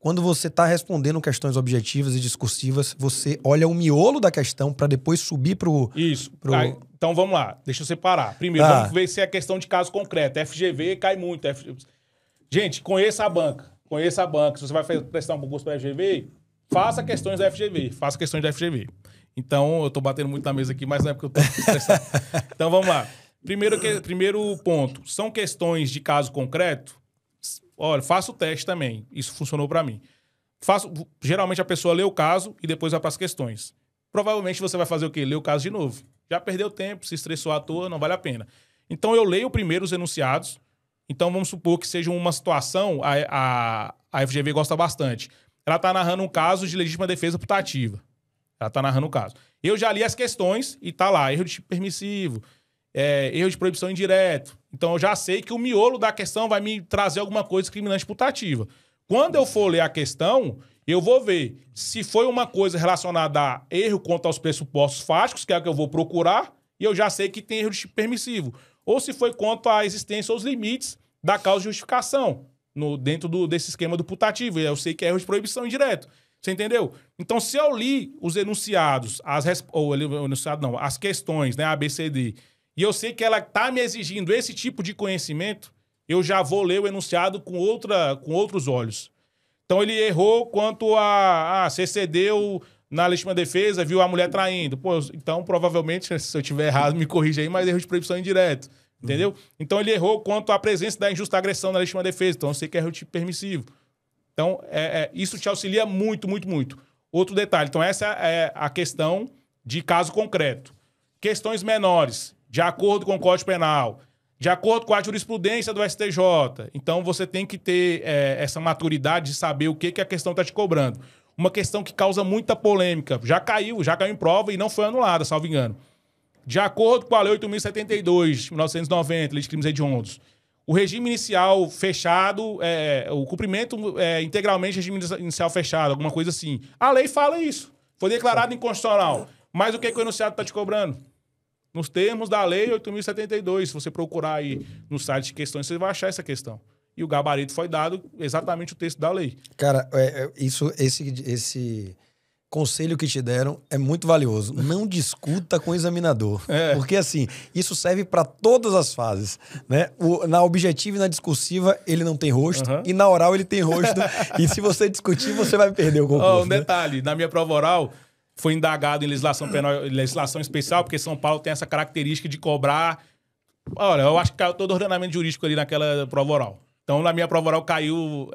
Speaker 1: Quando você está respondendo questões objetivas e discursivas, você olha o miolo da questão para depois subir pro...
Speaker 2: Isso. Então, vamos lá. Deixa eu separar. Primeiro, vamos ver se é questão de caso concreto. FGV cai muito. Gente, conheça a banca. Conheça a banca. Se você vai prestar um concurso para FGV, faça questões da FGV. Faça questões da FGV. Então, eu estou batendo muito na mesa aqui, mas não é porque eu estou estressado. Então, vamos lá. Primeiro ponto. São questões de caso concreto? Olha, faça o teste também. Isso funcionou para mim. Geralmente a pessoa lê o caso e depois vai para as questões. Provavelmente você vai fazer o quê? Ler o caso de novo. Já perdeu tempo, se estressou à toa, não vale a pena. Então eu leio primeiro os enunciados. Então vamos supor que seja uma situação, a FGV gosta bastante. Ela está narrando um caso de legítima defesa putativa. Ela está narrando um caso. Eu já li as questões e tá lá, erro de tipo permissivo, erro de proibição indireto. Então eu já sei que o miolo da questão vai me trazer alguma coisa discriminante putativa. Quando eu for ler a questão, eu vou ver se foi uma coisa relacionada a erro quanto aos pressupostos fáticos, que é o que eu vou procurar, e eu já sei que tem erro de tipo permissivo. Ou se foi quanto à existência ou os limites da causa de justificação dentro desse esquema do putativo. Eu sei que é erro de proibição indireto. Você entendeu? Então, se eu li os enunciados, as questões, né, A, B, C, D, e eu sei que ela está me exigindo esse tipo de conhecimento, eu já vou ler o enunciado com outros olhos. Então, ele errou quanto a você cedeu na legítima defesa, viu a mulher traindo. Pô, então, provavelmente, se eu tiver errado, me corrija aí, mas erro de proibição indireto. Entendeu? Então, ele errou quanto à presença da injusta agressão na legítima defesa. Então, eu sei que é erro de tipo permissivo. Então, isso te auxilia muito, muito, muito. Outro detalhe. Então, essa é a questão de caso concreto. Questões menores, de acordo com o Código Penal, de acordo com a jurisprudência do STJ. Então, você tem que ter essa maturidade de saber o que a questão está te cobrando. uma questão que causa muita polêmica. Já caiu em prova e não foi anulada, salvo engano. De acordo com a Lei 8.072, de 1990, Lei de Crimes Hediondos, o regime inicial fechado, o cumprimento integralmente regime inicial fechado, alguma coisa assim. A lei fala isso. Foi declarado inconstitucional. Mas o que o enunciado está te cobrando? Nos termos da Lei 8.072, se você procurar aí no site de questões, você vai achar essa questão. E o gabarito foi dado exatamente o texto da lei.
Speaker 1: Cara, esse conselho que te deram é muito valioso. Não discuta com o examinador. Porque, assim, isso serve para todas as fases, né? Na objetiva e na discursiva, ele não tem rosto. E na oral, ele tem rosto. E se você discutir, você vai perder o concurso.
Speaker 2: Um detalhe, na minha prova oral, foi indagado em legislação penal, legislação especial, porque São Paulo tem essa característica de cobrar... Olha, eu acho que caiu todo o ordenamento jurídico ali naquela prova oral. Então, na minha prova oral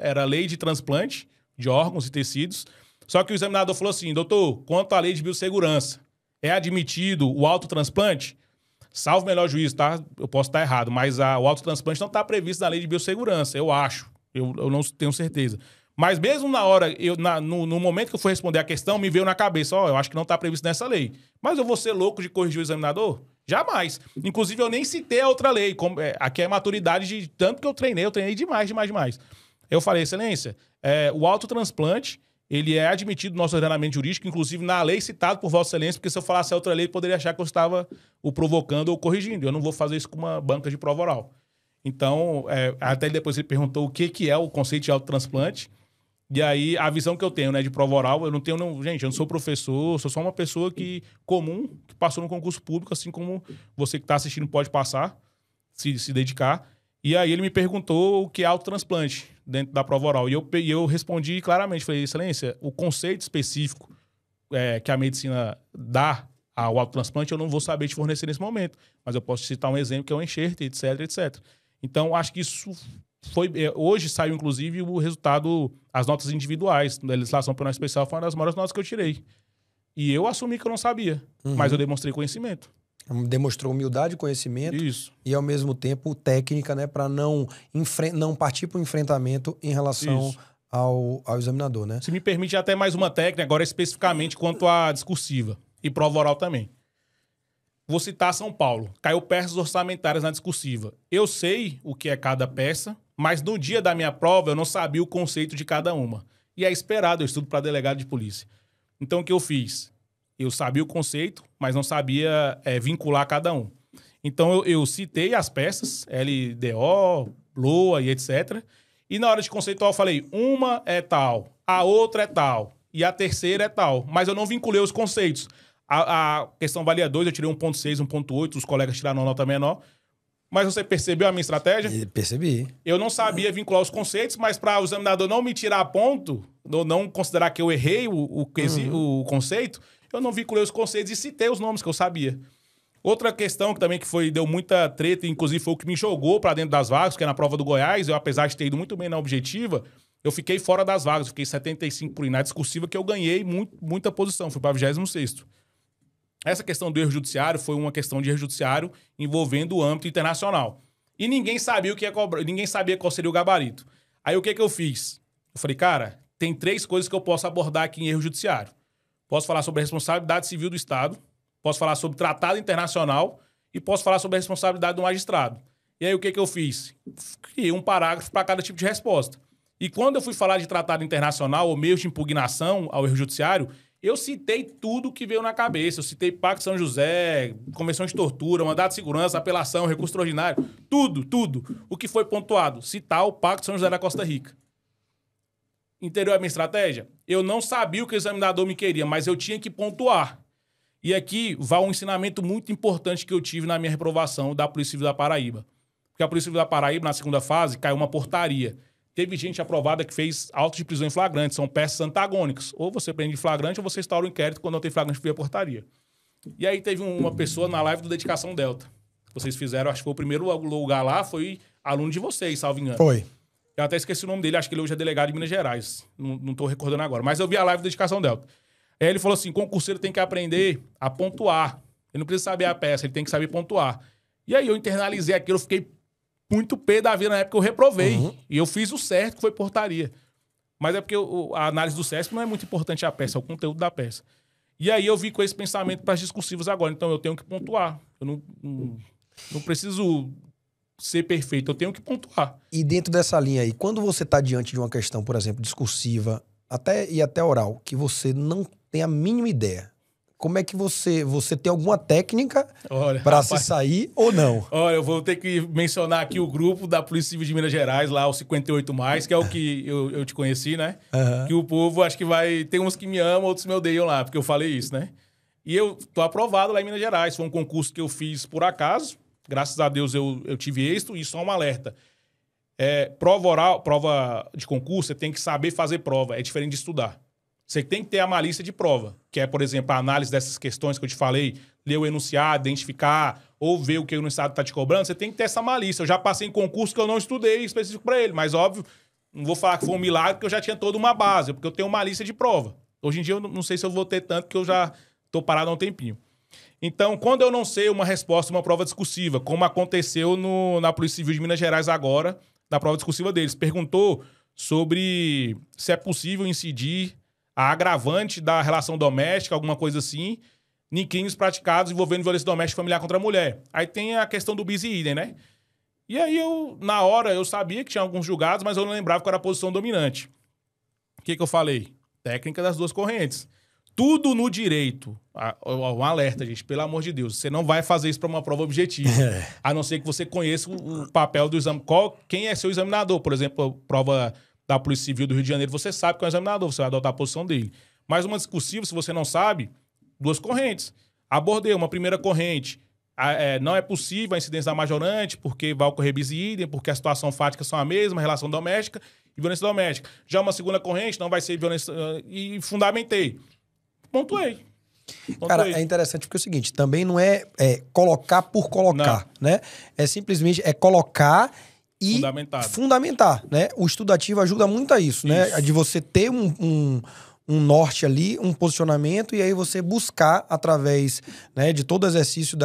Speaker 2: era lei de transplante de órgãos e tecidos. Só que o examinador falou assim, doutor, quanto à lei de biossegurança, é admitido o autotransplante? Salvo melhor juízo, tá? Eu posso estar errado, mas o autotransplante não está previsto na lei de biossegurança, eu acho. Eu não tenho certeza. Mas mesmo na hora, no momento que eu fui responder a questão, me veio na cabeça, eu acho que não está previsto nessa lei. Mas eu vou ser louco de corrigir o examinador? Jamais. Inclusive, eu nem citei a outra lei. Aqui é maturidade de tanto que eu treinei demais. Eu falei, excelência, o autotransplante, ele é admitido no nosso ordenamento jurídico, inclusive na lei citada por Vossa Excelência, porque se eu falasse a outra lei, poderia achar que eu estava o provocando ou corrigindo. Eu não vou fazer isso com uma banca de prova oral. Então, até depois ele perguntou o que é o conceito de autotransplante. E aí, a visão que eu tenho, né, de prova oral, eu não tenho... Gente, eu não sou professor, sou só uma pessoa comum, que passou no concurso público, assim como você que está assistindo pode passar, se dedicar. E aí ele me perguntou o que é autotransplante dentro da prova oral. E eu respondi claramente, falei, excelência, o conceito específico que a medicina dá ao autotransplante, eu não vou saber te fornecer nesse momento. Mas eu posso citar um exemplo que é o enxerto, etc. Então, acho que isso... Hoje saiu, inclusive, o resultado, as notas individuais da legislação penal especial, foi uma das maiores notas que eu tirei. E eu assumi que eu não sabia, mas eu demonstrei conhecimento.
Speaker 1: Demonstrou humildade, conhecimento.
Speaker 2: Isso.
Speaker 1: E, ao mesmo tempo, técnica, né? Para não partir para o enfrentamento em relação ao examinador, né?
Speaker 2: Se me permite até mais uma técnica, agora especificamente quanto à discursiva e prova oral também. Vou citar São Paulo. Caiu peças orçamentárias na discursiva. Eu sei o que é cada peça, mas no dia da minha prova eu não sabia o conceito de cada uma. E é esperado, eu estudo para delegado de polícia. Então o que eu fiz? Eu sabia o conceito, mas não sabia vincular cada um. Então eu citei as peças, LDO, LOA e etc. E na hora de conceitual eu falei, uma é tal, a outra é tal e a terceira é tal. Mas eu não vinculei os conceitos. A questão valia 2, eu tirei 1.6, 1.8, os colegas tiraram uma nota menor. Mas você percebeu a minha estratégia?
Speaker 1: Percebi.
Speaker 2: Eu não sabia vincular os conceitos, mas para o examinador não me tirar ponto, ou não considerar que eu errei o conceito, eu não vinculei os conceitos e citei os nomes que eu sabia. Outra questão que também deu muita treta, inclusive foi o que me jogou para dentro das vagas, que é na prova do Goiás. Eu, apesar de ter ido muito bem na objetiva, eu fiquei fora das vagas. Eu fiquei 75 por aí na discursiva, que eu ganhei muita posição. Fui para 26º. Essa questão do erro judiciário foi uma questão de erro judiciário envolvendo o âmbito internacional. E ninguém sabia o que ia cobrar, ninguém sabia qual seria o gabarito. Aí o que eu fiz? Eu falei, cara, tem 3 coisas que eu posso abordar aqui em erro judiciário. Posso falar sobre a responsabilidade civil do Estado, posso falar sobre tratado internacional e posso falar sobre a responsabilidade do magistrado. E aí o que eu fiz? Criei um parágrafo para cada tipo de resposta. E quando eu fui falar de tratado internacional ou meios de impugnação ao erro judiciário, eu citei tudo que veio na cabeça. Eu citei Pacto São José, Convenção de Tortura, Mandado de Segurança, Apelação, Recurso Extraordinário. Tudo. O que foi pontuado? Citar o Pacto São José da Costa Rica. Entendeu a minha estratégia? Eu não sabia o que o examinador me queria, mas eu tinha que pontuar. E aqui vai um ensinamento muito importante que eu tive na minha reprovação da Polícia Civil da Paraíba. Porque a Polícia Civil da Paraíba, na segunda fase, caiu uma portaria. Teve gente aprovada que fez autos de prisão em flagrante. São peças antagônicas. Ou você prende em flagrante ou você instaura o inquérito quando não tem flagrante via portaria. E aí teve uma pessoa na live do Dedicação Delta. Vocês fizeram, acho que foi o primeiro lugar lá, foi aluno de vocês, salvo engano.
Speaker 1: Foi.
Speaker 2: Eu até esqueci o nome dele, acho que ele hoje é delegado de Minas Gerais. Não tô recordando agora. Mas eu vi a live do Dedicação Delta. Aí ele falou assim, concurseiro tem que aprender a pontuar. Ele não precisa saber a peça, ele tem que saber pontuar. E aí eu internalizei aquilo, eu fiquei muito pé da vida na época, eu reprovei. E eu fiz o certo, que foi portaria. Mas é porque a análise do CESP não é muito importante a peça, é o conteúdo da peça. E aí eu vi com esse pensamento para as discursivas agora. Então eu tenho que pontuar. Eu não preciso ser perfeito, eu tenho que pontuar.
Speaker 1: E dentro dessa linha aí, quando você está diante de uma questão, por exemplo, discursiva, até oral, que você não tem a mínima ideia, como é que você tem alguma técnica para se sair ou não?
Speaker 2: Olha, eu vou ter que mencionar aqui o grupo da Polícia Civil de Minas Gerais, lá o 58+, que é o que eu te conheci, né? Que o povo, acho que tem uns que me amam, outros me odeiam lá, porque eu falei isso, né? E eu tô aprovado lá em Minas Gerais. Foi um concurso que eu fiz por acaso. Graças a Deus eu tive êxito. E só um alerta. Prova oral, prova de concurso, você tem que saber fazer prova. É diferente de estudar. Você tem que ter a malícia de prova, que é, por exemplo, a análise dessas questões que eu te falei, ler o enunciado, identificar, ou ver o que o enunciado está te cobrando. Você tem que ter essa malícia. Eu já passei em concurso que eu não estudei específico para ele, mas, óbvio, não vou falar que foi um milagre, porque eu já tinha toda uma base, porque eu tenho malícia de prova. Hoje em dia, eu não sei se eu vou ter tanto, porque eu já estou parado há um tempinho. Então, quando eu não sei uma resposta de uma prova discursiva, como aconteceu na Polícia Civil de Minas Gerais agora, na prova discursiva deles, perguntou sobre se é possível incidir a agravante da relação doméstica, alguma coisa assim, em crimes praticados envolvendo violência doméstica familiar contra a mulher. Aí tem a questão do bis e idem, né? E aí na hora, eu sabia que tinha alguns julgados, mas eu não lembrava qual era a posição dominante. O que eu falei? Técnica das duas correntes. Tudo no direito. Um alerta, gente, pelo amor de Deus. Você não vai fazer isso para uma prova objetiva. A não ser que você conheça o papel do exame. Quem é seu examinador? Por exemplo, a prova da Polícia Civil do Rio de Janeiro, você sabe que é um examinador, você vai adotar a posição dele. Mas uma discursiva, se você não sabe, duas correntes. Abordei uma primeira corrente. Não é possível a incidência da majorante, porque vai ocorrer bis e idem, porque a situação fática são a mesma, relação doméstica e violência doméstica. Já uma segunda corrente, não vai ser violência... E fundamentei. Pontuei.
Speaker 1: Cara, é interessante porque é o seguinte, também não é colocar por colocar, né? É simplesmente colocar e fundamentar, né? O estudativo ajuda muito a isso, né? De você ter um norte ali, um posicionamento, e aí você buscar, através, né, de todo exercício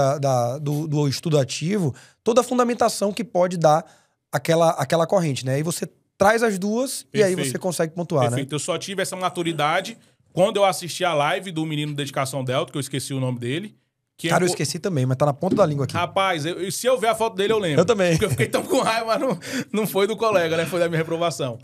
Speaker 1: do estudativo, toda a fundamentação que pode dar aquela corrente, né? E você traz as duas e aí você consegue pontuar, né?
Speaker 2: Eu só tive essa maturidade quando eu assisti a live do menino Dedicação Delta, que eu esqueci o nome dele.
Speaker 1: Cara, eu esqueci também, mas tá na ponta da língua aqui.
Speaker 2: Rapaz, se eu ver a foto dele, eu lembro.
Speaker 1: Eu também.
Speaker 2: Porque eu fiquei tão com raiva, mas não foi do colega, né? Foi da minha reprovação.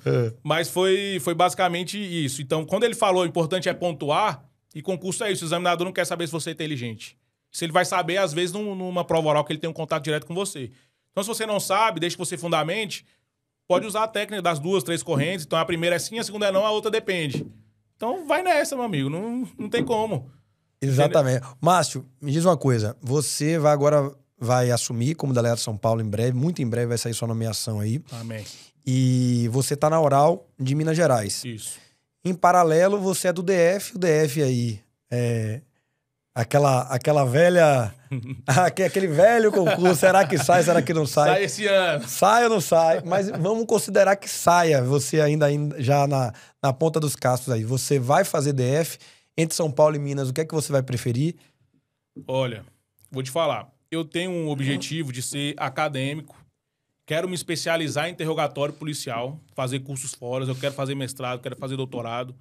Speaker 2: Mas foi basicamente isso. Então, quando ele falou, o importante é pontuar, e concurso é isso. O examinador não quer saber se você é inteligente. Se ele vai saber, às vezes, numa prova oral, que ele tem um contato direto com você. Então, se você não sabe, deixa que você fundamente, pode usar a técnica das 2, 3 correntes. Então, a primeira é sim, a segunda é não, a outra depende. Então, vai nessa, meu amigo. Não tem como.
Speaker 1: Exatamente. Márcio, me diz uma coisa. Você agora vai assumir como delegado de São Paulo em breve. Muito em breve vai sair sua nomeação aí.
Speaker 2: Amém.
Speaker 1: E você tá na Oral de Minas Gerais.
Speaker 2: Isso.
Speaker 1: Em paralelo, você é do DF. O DF aí é aquela velha... aquele velho concurso. Será que sai? Será que não sai?
Speaker 2: Sai esse ano.
Speaker 1: Sai ou não sai? Mas vamos considerar que saia. Você ainda já na ponta dos cascos aí. Você vai fazer DF... Entre São Paulo e Minas, o que é que você vai preferir?
Speaker 2: Olha, vou te falar. Eu tenho um objetivo de ser acadêmico. Quero me especializar em interrogatório policial, fazer cursos fora. Eu quero fazer mestrado, quero fazer doutorado.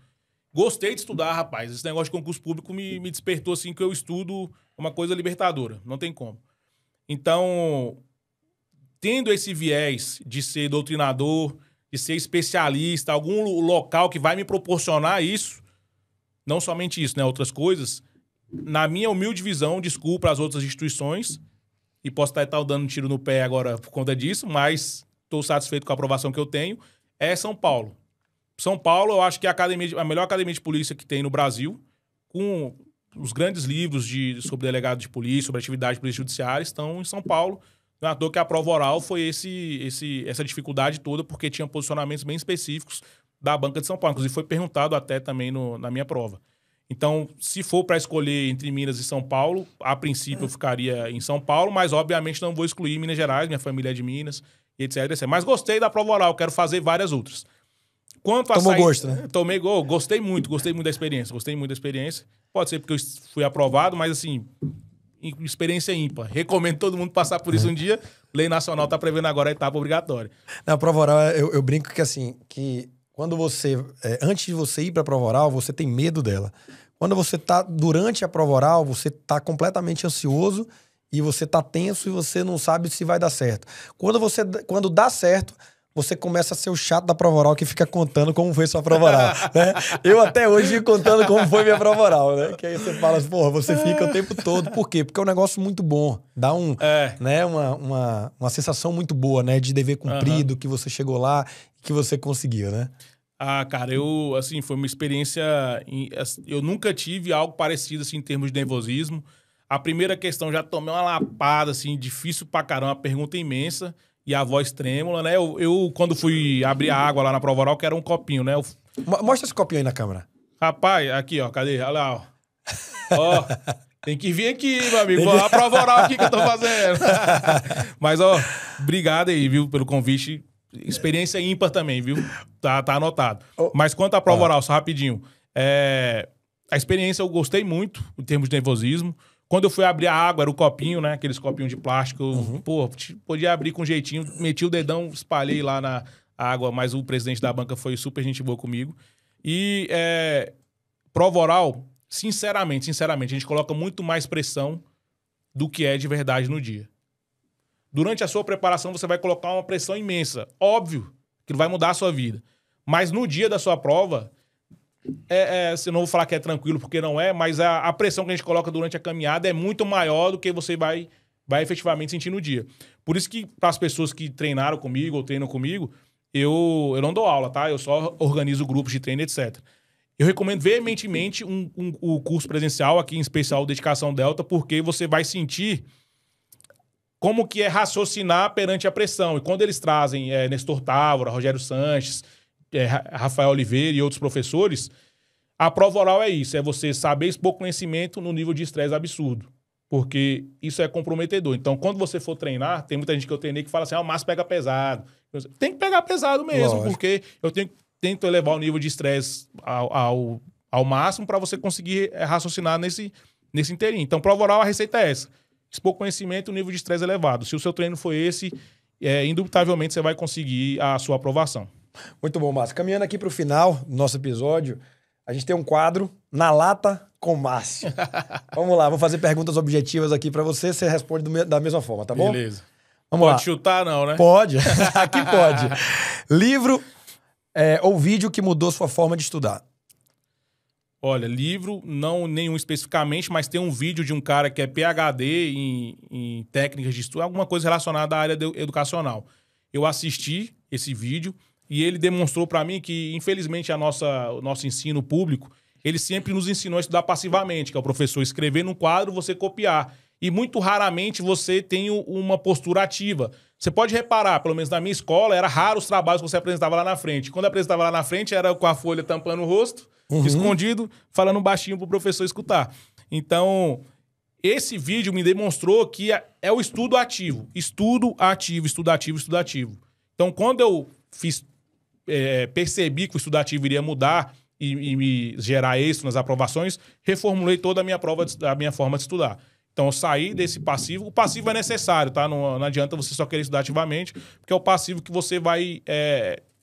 Speaker 2: Gostei de estudar, rapaz. Esse negócio de concurso público me despertou, assim, que eu estudo uma coisa libertadora. Não tem como. Então, tendo esse viés de ser doutrinador, de ser especialista, algum local que vai me proporcionar isso, não somente isso, né? Outras coisas. Na minha humilde visão, desculpa as outras instituições, e posso estar dando um tiro no pé agora por conta disso, mas estou satisfeito com a aprovação que eu tenho, é São Paulo. São Paulo, eu acho que é a melhor academia de polícia que tem no Brasil, com os grandes livros sobre delegado de polícia, sobre atividade de polícia judiciária, estão em São Paulo. Não é à toa que a prova oral foi essa dificuldade toda, porque tinha posicionamentos bem específicos da banca de São Paulo. Inclusive, foi perguntado até também na minha prova. Então, se for para escolher entre Minas e São Paulo, a princípio eu ficaria em São Paulo, mas obviamente não vou excluir Minas Gerais, minha família é de Minas, etc, etc. Mas gostei da prova oral, quero fazer várias outras.
Speaker 1: Tomou gosto, né?
Speaker 2: Gostei muito da experiência. Pode ser porque eu fui aprovado, mas assim, experiência ímpar. Recomendo todo mundo passar por isso um dia. Lei Nacional está prevendo agora a etapa obrigatória.
Speaker 1: Na prova oral, eu brinco que assim, que Quando você, antes de você ir para a prova oral, você tem medo dela. Quando você tá durante a prova oral, você tá completamente ansioso e você tá tenso e você não sabe se vai dar certo. Quando dá certo, você começa a ser o chato da prova oral que fica contando como foi sua prova oral, né? Eu até hoje fico contando como foi minha prova oral, né? Que aí você fala assim, porra, você fica o tempo todo. Por quê? Porque é um negócio muito bom. Dá né, uma sensação muito boa, né? De dever cumprido, que você chegou lá e que você conseguiu, né?
Speaker 2: Ah, cara, assim, foi uma experiência... Eu nunca tive algo parecido, assim, em termos de nervosismo. A primeira questão, já tomei uma lapada, assim, difícil pra caramba, uma pergunta imensa. E a voz trêmula, né? Eu, quando fui abrir a água lá na prova oral, que era um copinho, né?
Speaker 1: Mostra esse copinho aí na câmera.
Speaker 2: Rapaz, aqui, ó. Cadê? Olha lá, ó. Ó, tem que vir aqui, meu amigo. A prova oral aqui que eu tô fazendo. Mas, ó, obrigado aí, viu, pelo convite. Experiência ímpar também, viu? Tá anotado. Mas quanto à prova oral, só rapidinho. A experiência eu gostei muito, em termos de nervosismo. Quando eu fui abrir a água, era o copinho, né? Aqueles copinhos de plástico. Pô, podia abrir com jeitinho. Meti o dedão, espalhei lá na água, mas o presidente da banca foi super gente boa comigo. E prova oral, sinceramente, a gente coloca muito mais pressão do que é de verdade no dia. Durante a sua preparação, você vai colocar uma pressão imensa. Óbvio que vai mudar a sua vida. Mas no dia da sua prova... eu não vou falar que é tranquilo, porque não é, mas a pressão que a gente coloca durante a caminhada é muito maior do que você vai efetivamente sentir no dia. Por isso que, para as pessoas que treinaram comigo ou treinam comigo, eu não dou aula, tá? Eu só organizo grupos de treino, etc. Eu recomendo veementemente o curso presencial, aqui em especial Dedicação Delta, porque você vai sentir como que é raciocinar perante a pressão. E quando eles trazem Nestor Távora, Rogério Sanches, Rafael Oliveira e outros professores, a prova oral é isso, é você saber expor conhecimento no nível de estresse absurdo, porque isso é comprometedor. Então, quando você for treinar, tem muita gente que eu treinei que fala assim, o Márcio pega pesado. Tem que pegar pesado mesmo, lógico, porque eu tento elevar o nível de estresse ao máximo para você conseguir raciocinar nesse inteirinho. Então, prova oral, a receita é essa. Expor conhecimento, nível de estresse elevado. Se o seu treino for esse, indubitavelmente você vai conseguir a sua aprovação.
Speaker 1: Muito bom, Márcio. Caminhando aqui para o final do nosso episódio, a gente tem um quadro Na Lata com Márcio. Vamos lá, vou fazer perguntas objetivas aqui para você responde da mesma forma, tá bom?
Speaker 2: Beleza.
Speaker 1: Vamos
Speaker 2: pode chutar não, né?
Speaker 1: Pode, aqui pode. Livro ou vídeo que mudou sua forma de estudar?
Speaker 2: Olha, livro, não nenhum especificamente, mas tem um vídeo de um cara que é PhD em técnicas de estudo, alguma coisa relacionada à área educacional. Eu assisti esse vídeo e ele demonstrou para mim que, infelizmente, o nosso ensino público, ele sempre nos ensinou a estudar passivamente, que é o professor escrever num quadro, você copiar. E muito raramente você tem uma postura ativa. Você pode reparar, pelo menos na minha escola, era raro os trabalhos que você apresentava lá na frente. Quando apresentava lá na frente, era com a folha tampando o rosto, escondido, falando baixinho pro professor escutar. Então, esse vídeo me demonstrou que é o estudo ativo. Estudo ativo, estudo ativo, estudo ativo. Então, quando eu percebi que o estudo ativo iria mudar e me gerar êxito nas aprovações, reformulei toda a minha forma de estudar. Então, eu saí desse passivo. O passivo é necessário, tá? Não adianta você só querer estudar ativamente, porque é o passivo que você vai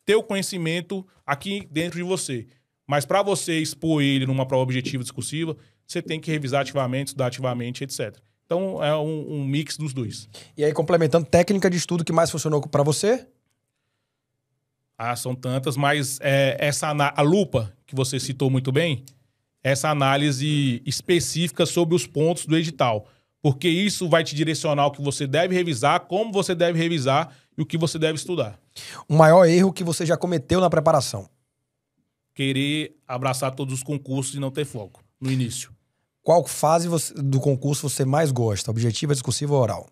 Speaker 2: ter o conhecimento aqui dentro de você. Mas para você expor ele numa prova objetiva discursiva, você tem que revisar ativamente, estudar ativamente, etc. Então, é um mix dos dois.
Speaker 1: E aí, complementando, técnica de estudo que mais funcionou para você?
Speaker 2: São tantas, mas a lupa, que você citou muito bem, essa análise específica sobre os pontos do edital. Porque isso vai te direcionar o que você deve revisar, como você deve revisar e o que você deve estudar.
Speaker 1: O maior erro que você já cometeu na preparação?
Speaker 2: Querer abraçar todos os concursos e não ter foco no início.
Speaker 1: Qual fase do concurso você mais gosta? Objetiva, discursiva ou oral?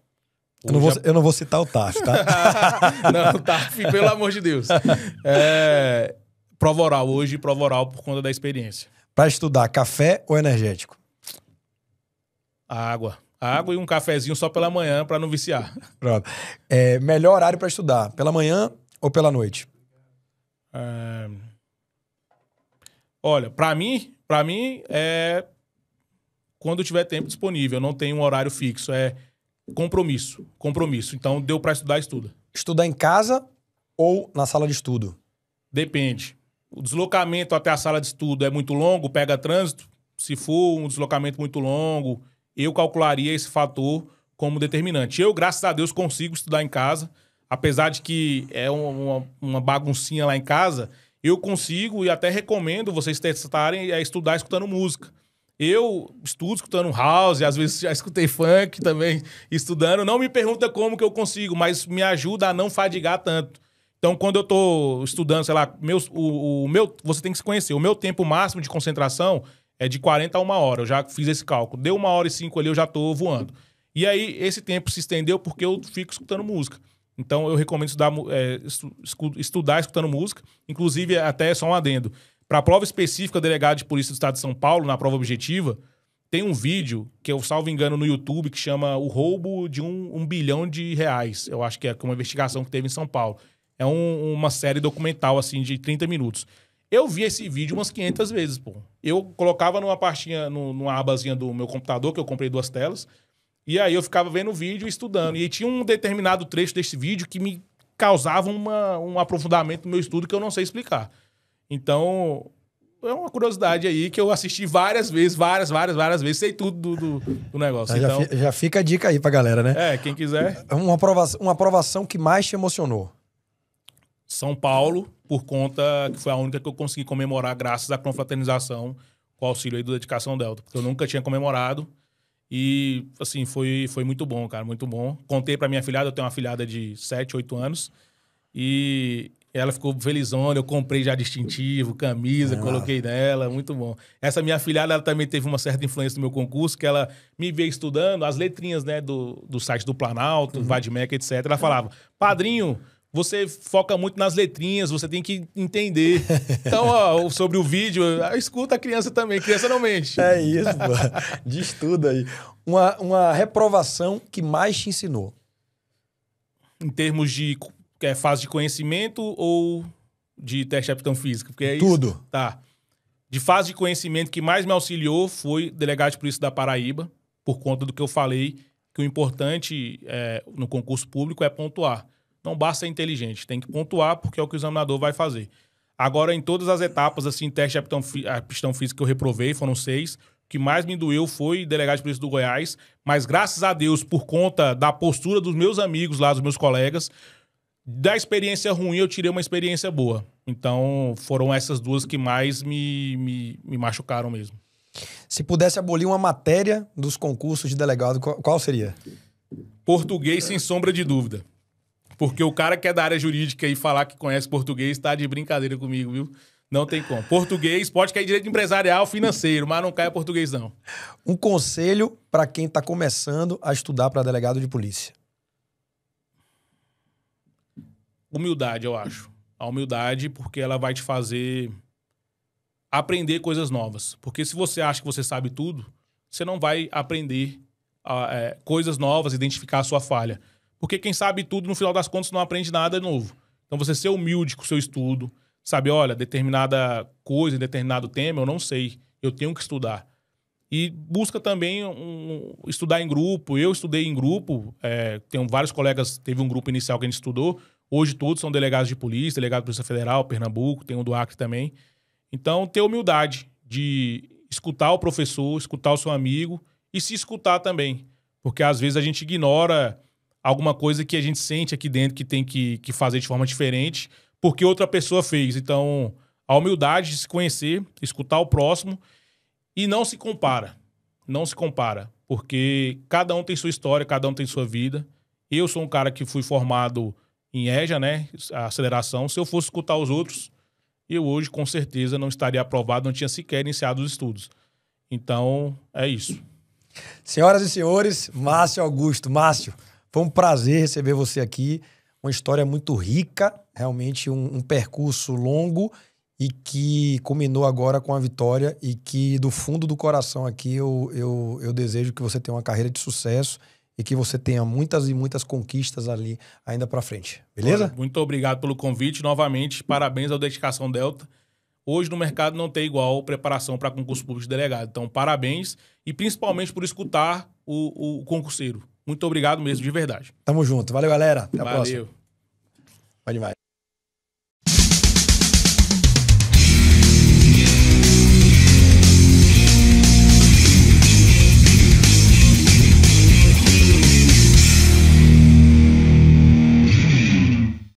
Speaker 1: Eu não vou citar o TAF, tá?
Speaker 2: Não, TAF, pelo amor de Deus. Prova oral hoje, prova oral por conta da experiência.
Speaker 1: Para estudar, café ou energético?
Speaker 2: Água. Água e um cafezinho só pela manhã para não viciar.
Speaker 1: Pronto. Melhor horário para estudar, pela manhã ou pela noite?
Speaker 2: Olha, para mim é quando eu tiver tempo disponível. Eu não tenho um horário fixo. É compromisso. Então, deu para estudar, estuda.
Speaker 1: Estudar em casa ou na sala de estudo?
Speaker 2: Depende. o deslocamento até a sala de estudo é muito longo, pega trânsito. Se for um deslocamento muito longo, eu calcularia esse fator como determinante. Eu, graças a Deus, consigo estudar em casa. Apesar de que é uma baguncinha lá em casa, eu consigo e até recomendo vocês testarem a estudar escutando música. Eu estudo escutando house, às vezes já escutei funk também estudando. Não me pergunta como que eu consigo, mas me ajuda a não fadigar tanto. Então, quando eu tô estudando, sei lá, você tem que se conhecer. O meu tempo máximo de concentração é de 40 a 1 hora. Eu já fiz esse cálculo. Deu 1h05 ali, eu já tô voando. E aí, esse tempo se estendeu porque eu fico escutando música. Então, eu recomendo estudar escutando música. Inclusive, até só um adendo. Para a prova específica, delegado de polícia do estado de São Paulo, na prova objetiva, tem um vídeo que eu, salvo engano, no YouTube, que chama O Roubo de um bilhão de reais. Eu acho que é uma investigação que teve em São Paulo. É uma série documental, assim, de 30 minutos. Eu vi esse vídeo umas 500 vezes, pô. Eu colocava numa pastinha, numa abazinha do meu computador, que eu comprei 2 telas, e aí eu ficava vendo o vídeo e estudando. E tinha um determinado trecho desse vídeo que me causava um aprofundamento no meu estudo que eu não sei explicar. Então, é uma curiosidade aí que eu assisti várias vezes, várias vezes, sei tudo do negócio. Então,
Speaker 1: já fica a dica aí pra galera, né?
Speaker 2: quem quiser.
Speaker 1: Uma aprovação que mais te emocionou.
Speaker 2: São Paulo, por conta que foi a única que eu consegui comemorar graças à confraternização com o auxílio aí do Dedicação Delta. Porque eu nunca tinha comemorado e, assim, foi muito bom, cara, muito bom. Contei pra minha afilhada, eu tenho uma afilhada de 7, 8 anos e ela ficou felizona, eu comprei já distintivo, camisa, coloquei nela, muito bom. Essa minha afilhada, ela também teve uma certa influência no meu concurso, que ela me veio estudando as letrinhas, né, do site do Planalto, Vadmec, etc. Ela falava, padrinho, você foca muito nas letrinhas, você tem que entender. Então, ó, sobre o vídeo, escuta a criança também, criança não mente.
Speaker 1: É isso, pô. Diz tudo aí. Uma reprovação que mais te ensinou?
Speaker 2: Em termos de fase de conhecimento ou de teste de aptidão física? Porque é
Speaker 1: tudo.
Speaker 2: Isso? Tá. De fase de conhecimento, que mais me auxiliou foi delegado de polícia da Paraíba, por conta do que eu falei, que o importante no concurso público é pontuar. Não basta ser inteligente, tem que pontuar porque é o que o examinador vai fazer. Agora, em todas as etapas, assim, teste de aptidão física que eu reprovei, foram 6. O que mais me doeu foi delegado de polícia do Goiás, mas graças a Deus, por conta da postura dos meus amigos lá, dos meus colegas, da experiência ruim eu tirei uma experiência boa. Então, foram essas duas que mais me machucaram mesmo.
Speaker 1: Se pudesse abolir uma matéria dos concursos de delegado, qual seria?
Speaker 2: Português, sem sombra de dúvida. Porque o cara que é da área jurídica e falar que conhece português tá de brincadeira comigo, viu? Não tem como. Português pode cair direito empresarial, financeiro, mas não cai português, não.
Speaker 1: Um conselho para quem tá começando a estudar para delegado de polícia.
Speaker 2: Humildade, eu acho. A humildade, porque ela vai te fazer aprender coisas novas. Porque se você acha que você sabe tudo, você não vai aprender coisas novas, identificar a sua falha. Porque quem sabe tudo, no final das contas, não aprende nada novo. Então, você ser humilde com o seu estudo, sabe, olha, determinada coisa, determinado tema, eu não sei. Eu tenho que estudar. E busca também estudar em grupo. Eu estudei em grupo, tenho vários colegas, teve um grupo inicial que a gente estudou. Hoje todos são delegados de polícia, delegado de Polícia Federal, Pernambuco, tem um do Acre também. Então, ter humildade de escutar o professor, escutar o seu amigo e se escutar também. Porque, às vezes, a gente ignora alguma coisa que a gente sente aqui dentro que tem que fazer de forma diferente porque outra pessoa fez. Então, a humildade de se conhecer, escutar o próximo e não se compara. Não se compara. Porque cada um tem sua história, cada um tem sua vida. Eu sou um cara que fui formado em EJA, né? A aceleração. Se eu fosse escutar os outros, eu hoje, com certeza, não estaria aprovado, não tinha sequer iniciado os estudos. Então, é isso.
Speaker 1: Senhoras e senhores, Márcio Augusto. Márcio, foi um prazer receber você aqui. Uma história muito rica, realmente um percurso longo e que culminou agora com a vitória e que do fundo do coração aqui eu desejo que você tenha uma carreira de sucesso e que você tenha muitas e muitas conquistas ali ainda pra frente. Beleza?
Speaker 2: Olha, muito obrigado pelo convite. Novamente, parabéns ao Dedicação Delta. Hoje no mercado não tem igual preparação para concurso público de delegado. Então, parabéns e principalmente por escutar o concurseiro. Muito obrigado mesmo, de verdade.
Speaker 1: Tamo junto. Valeu, galera. Até a próxima.
Speaker 2: Valeu.
Speaker 1: Vai demais.